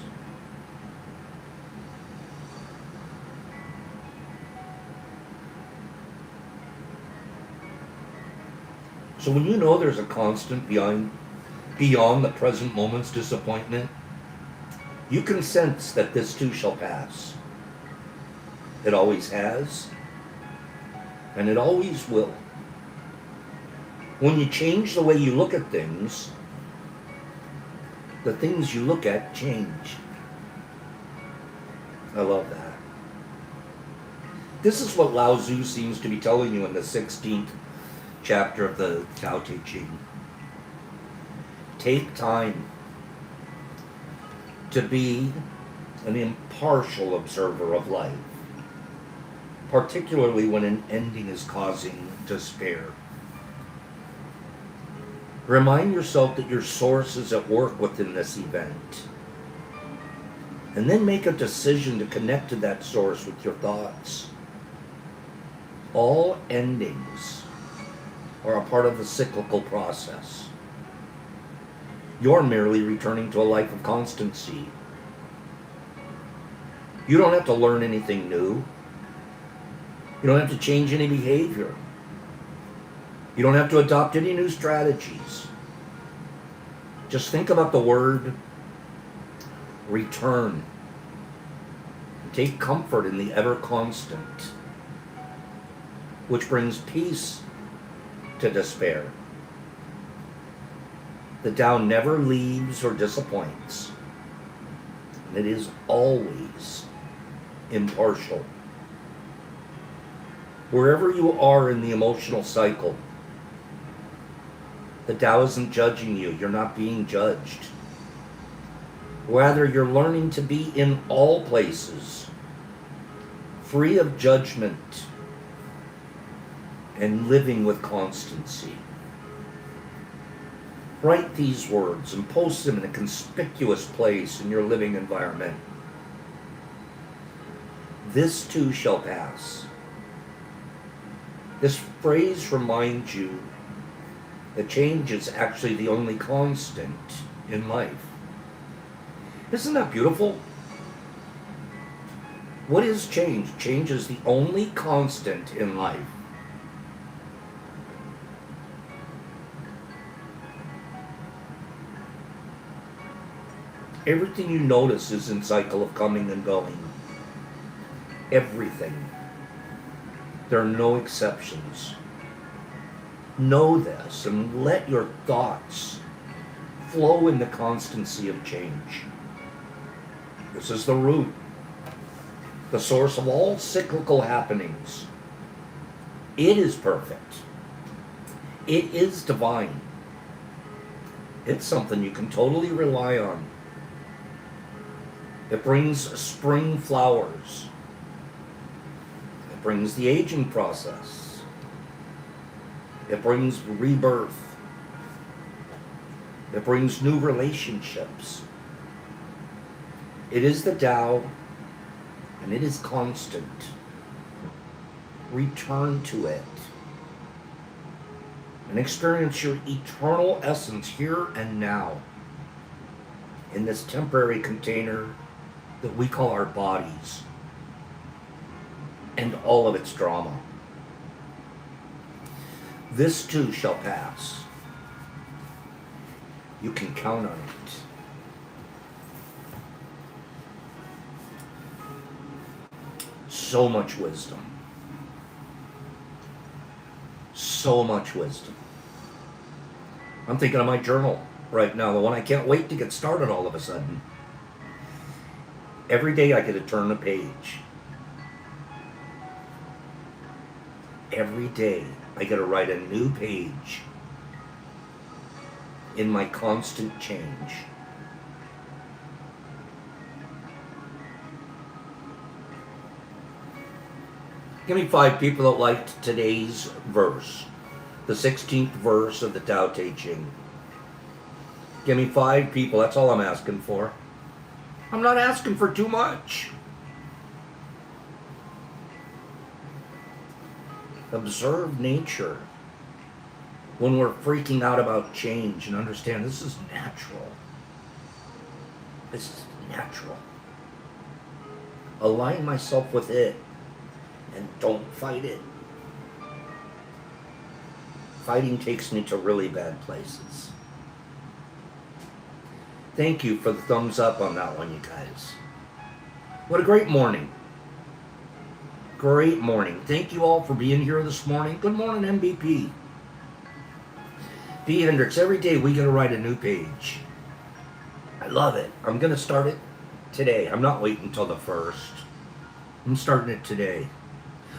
[SPEAKER 1] So when you know there's a constant beyond the present moment's disappointment, you can sense that this too shall pass. It always has, and it always will. When you change the way you look at things, the things you look at change. I love that. This is what Lao Tzu seems to be telling you in the 16th chapter of the Tao Te Ching. Take time to be an impartial observer of life, particularly when an ending is causing despair. Remind yourself that your source is at work within this event, and then make a decision to connect to that source with your thoughts. All endings are a part of the cyclical process. You're merely returning to a life of constancy. You don't have to learn anything new. You don't have to change any behavior. You don't have to adopt any new strategies. Just think about the word return. And take comfort in the ever constant, which brings peace to despair. The Tao never leaves or disappoints, and it is always impartial. Wherever you are in the emotional cycle, the Tao isn't judging you. You're not being judged. Rather, you're learning to be in all places, free of judgment, and living with constancy. Write these words and post them in a conspicuous place in your living environment. This too shall pass. This phrase reminds you that change is actually the only constant in life. Isn't that beautiful? What is change? Change is the only constant in life. Everything you notice is in cycle of coming and going. Everything. There are no exceptions. Know this and let your thoughts flow in the constancy of change. This is the root, the source of all cyclical happenings. It is perfect. It is divine. It's something you can totally rely on. It brings spring flowers. It brings the aging process. It brings rebirth. It brings new relationships. It is the Tao, and it is constant. Return to it and experience your eternal essence here and now in this temporary container that we call our bodies and all of its drama. This too shall pass. You can count on it. so much wisdom. So much wisdom. I'm thinking of my journal right now, the one I can't wait to get started all of a sudden. Every day I get to turn a page. Every day I get to write a new page in my constant change. Give me 5 people that liked today's verse, the 16th verse of the Tao Te Ching. Give me 5 people, that's all I'm asking for. I'm not asking for too much. Observe nature when we're freaking out about change and understand this is natural. This is natural. Align myself with it and don't fight it. Fighting takes me to really bad places. Thank you for the thumbs up on that one, you guys. What a great morning. Great morning. Thank you all for being here this morning. Good morning, MVP. B. Hendricks, every day we get to write a new page. I love it. I'm going to start it today. I'm not waiting until the 1st. I'm starting it today.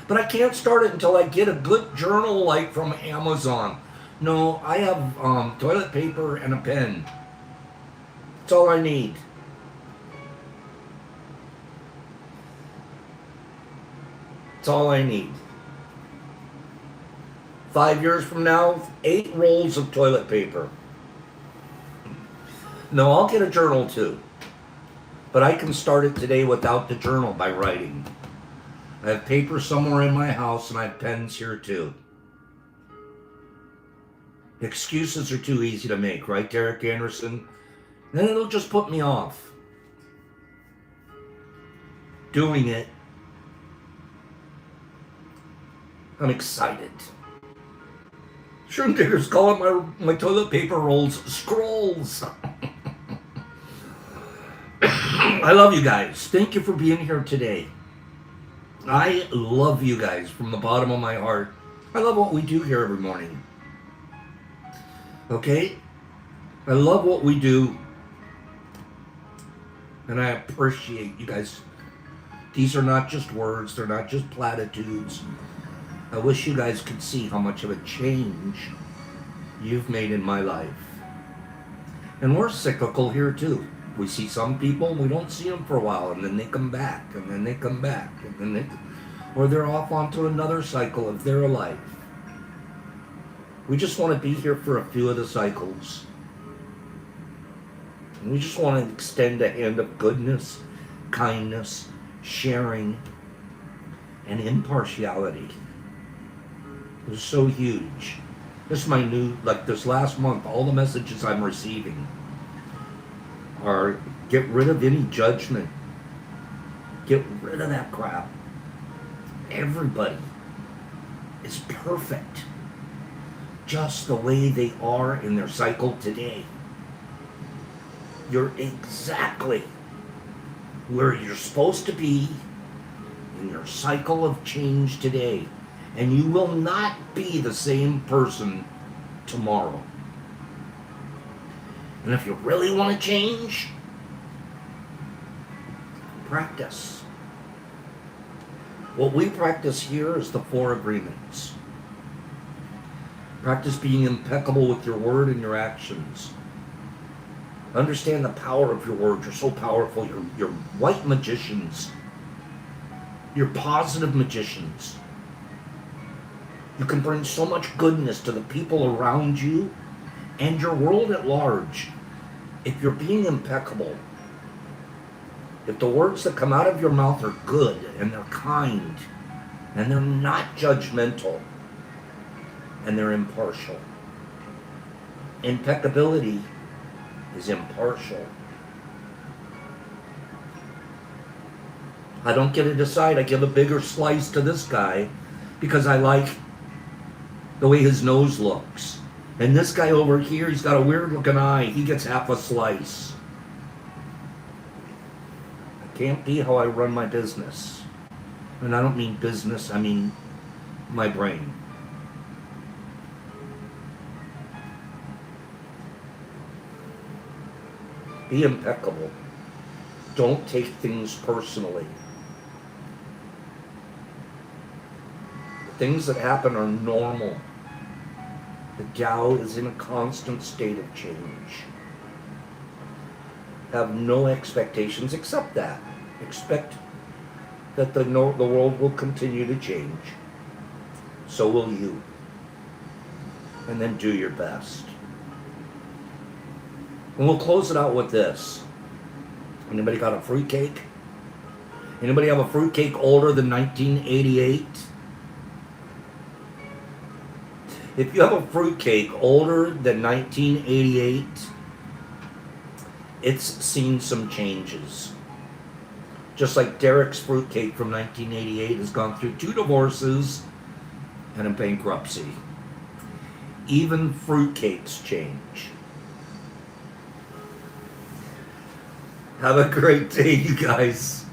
[SPEAKER 1] But I can't start it until I get a good journal like from Amazon. No, I have toilet paper and a pen. That's all I need. That's all I need. 5 years from now, 8 rolls of toilet paper. No, I'll get a journal too. But I can start it today without the journal by writing. I have paper somewhere in my house and I have pens here too. Excuses are too easy to make, right, Derek Anderson? Then it'll just put me off doing it. I'm excited. Shroom diggers calling my toilet paper rolls scrolls. I love you guys. Thank you for being here today. I love you guys from the bottom of my heart. I love what we do here every morning. Okay? I love what we do. And I appreciate you guys. These are not just words. They're not just platitudes. I wish you guys could see how much of a change you've made in my life. And we're cyclical here too. We see some people, we don't see them for a while, and then they come back, and then they come back, and then or they're off onto another cycle of their life. We just want to be here for a few of the cycles. And we just want to extend a hand of goodness, kindness, sharing, and impartiality. It is so huge. This is my new, like this last month, all the messages I'm receiving are get rid of any judgment. Get rid of that crap. Everybody is perfect just the way they are in their cycle today. You're exactly where you're supposed to be in your cycle of change today. And you will not be the same person tomorrow. And if you really want to change, practice. What we practice here is the 4 agreements. Practice being impeccable with your word and your actions. Understand the power of your words. You're so powerful. You're white magicians. You're positive magicians. You can bring so much goodness to the people around you and your world at large if you're being impeccable. If the words that come out of your mouth are good and they're kind and they're not judgmental and they're impartial. Impeccability is impartial. I don't get to decide. I give a bigger slice to this guy because I like the way his nose looks. And this guy over here, he's got a weird looking eye. He gets half a slice. It can't be how I run my business. And I don't mean business, I mean my brain. Be impeccable. Don't take things personally. The things that happen are normal. The Tao is in a constant state of change. Have no expectations except that. Expect that the world will continue to change. So will you. And then do your best. And we'll close it out with this. Anybody got a fruitcake? Anybody have a fruitcake older than 1988? If you have a fruitcake older than 1988, it's seen some changes. Just like Derek's fruitcake from 1988 has gone through 2 divorces and a bankruptcy. Even fruitcakes change. Have a great day, you guys.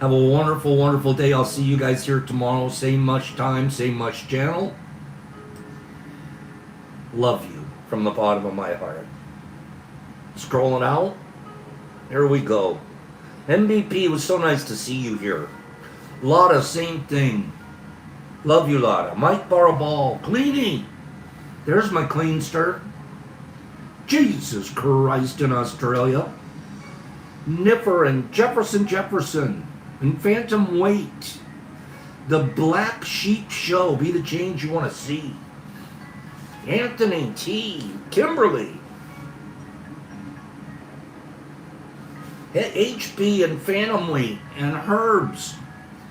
[SPEAKER 1] Have a wonderful, wonderful day. I'll see you guys here tomorrow. Same much time, same much channel. Love you from the bottom of my heart. Scrolling out. Here we go. MVP, it was so nice to see you here. Lotta, same thing. Love you, Lotta. Mike Barabal. Cleanie. There's my cleanster. Jesus Christ in Australia. Nipper and Jefferson and Phantom Weight. The Black Sheep Show. Be the change you want to see. Anthony T. Kimberly. HB and Phantom Weight and Herbs.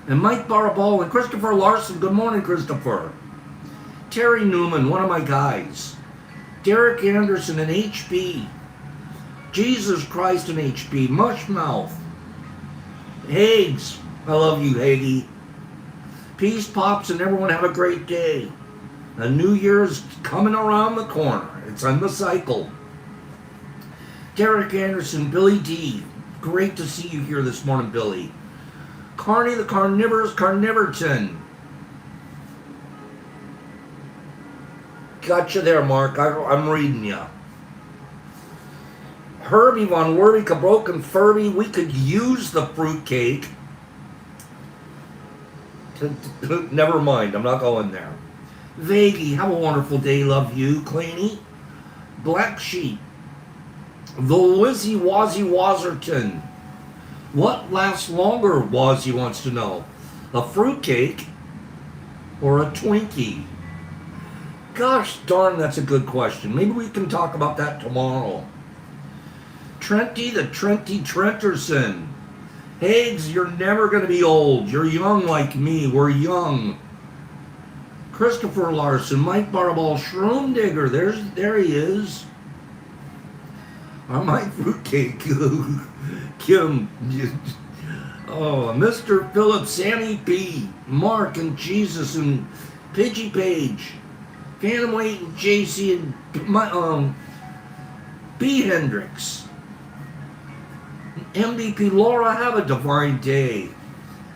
[SPEAKER 1] And Mike Barabal and Christopher Larson. Good morning, Christopher. Terry Newman, one of my guys. Derek Anderson and HB. Jesus Christ and HB. Mushmouth. Hags. I love you, Haggy. Peace, Pops, and everyone have a great day. A new year's coming around the corner. It's on the cycle. Derek Anderson, Billy D. Great to see you here this morning, Billy. Carney the Carnivorous Carnivorton. Gotcha there, Mark. I'm reading you. Herbie Von Wervika Broken Furby. We could use the fruitcake. Never mind. I'm not going there. Vaggie, have a wonderful day. Love you. Cleanie. Black Sheep. The Wizzy Wazzy Wazerton. What lasts longer, Wazzy wants to know? A fruitcake or a Twinkie? Gosh darn, that's a good question. Maybe we can talk about that tomorrow. Trenty the Trenty Trenterson. Hags, you're never going to be old. You're young like me. We're young. Christopher Larson, Mike Barball, Shroom Digger. There he is. My fruitcake. Kim. Oh, Mr. Phillips, Sammy P, Mark and Jesus and Pidgey Page, Phantom Weight and JC and B Hendricks. MVP Laura, have a divine day.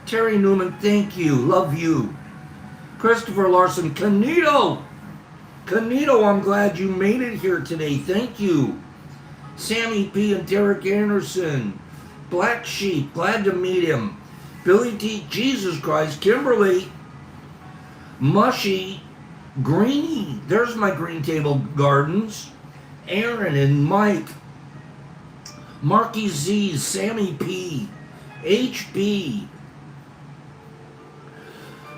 [SPEAKER 1] Terry Newman, thank you. Love you. Christopher Larson, Canito, I'm glad you made it here today. Thank you. Sammy P and Derek Anderson. Black Sheep, glad to meet him. Billy D, Jesus Christ. Kimberly. Mushy. Greeny, there's my Green Table Gardens. Aaron and Mike. Marky Z, Sammy P. HB.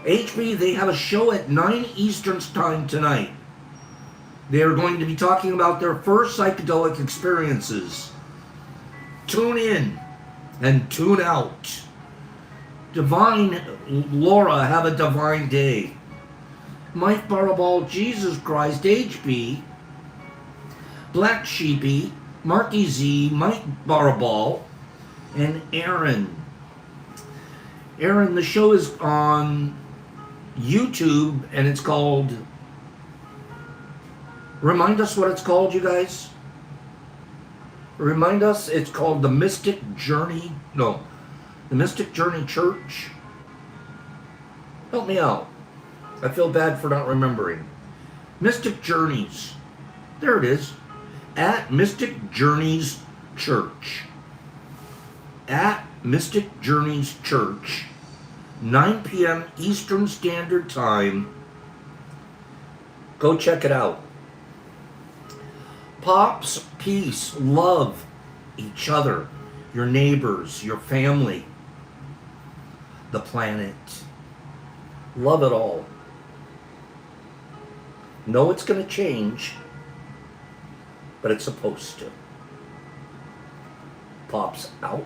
[SPEAKER 1] HB, they have a show at 9 Eastern time tonight. They are going to be talking about their first psychedelic experiences. Tune in and tune out. Divine Laura, have a divine day. Mike Barabal, Jesus Christ, HB. Black Sheepy, Marky Z, Mike Barabal, and Aaron. Aaron, the show is on YouTube, and it's called... Remind us what it's called, you guys. Remind us, it's called The Mystic Journey. No, The Mystic Journey Church. Help me out. I feel bad for not remembering. Mystic Journeys. There it is. At Mystic Journeys Church. At Mystic Journeys Church. 9 p.m. Eastern Standard Time. Go check it out. Pops, peace, love each other, your neighbors, your family, the planet. Love it all. Know it's going to change, but it's supposed to. Pops out.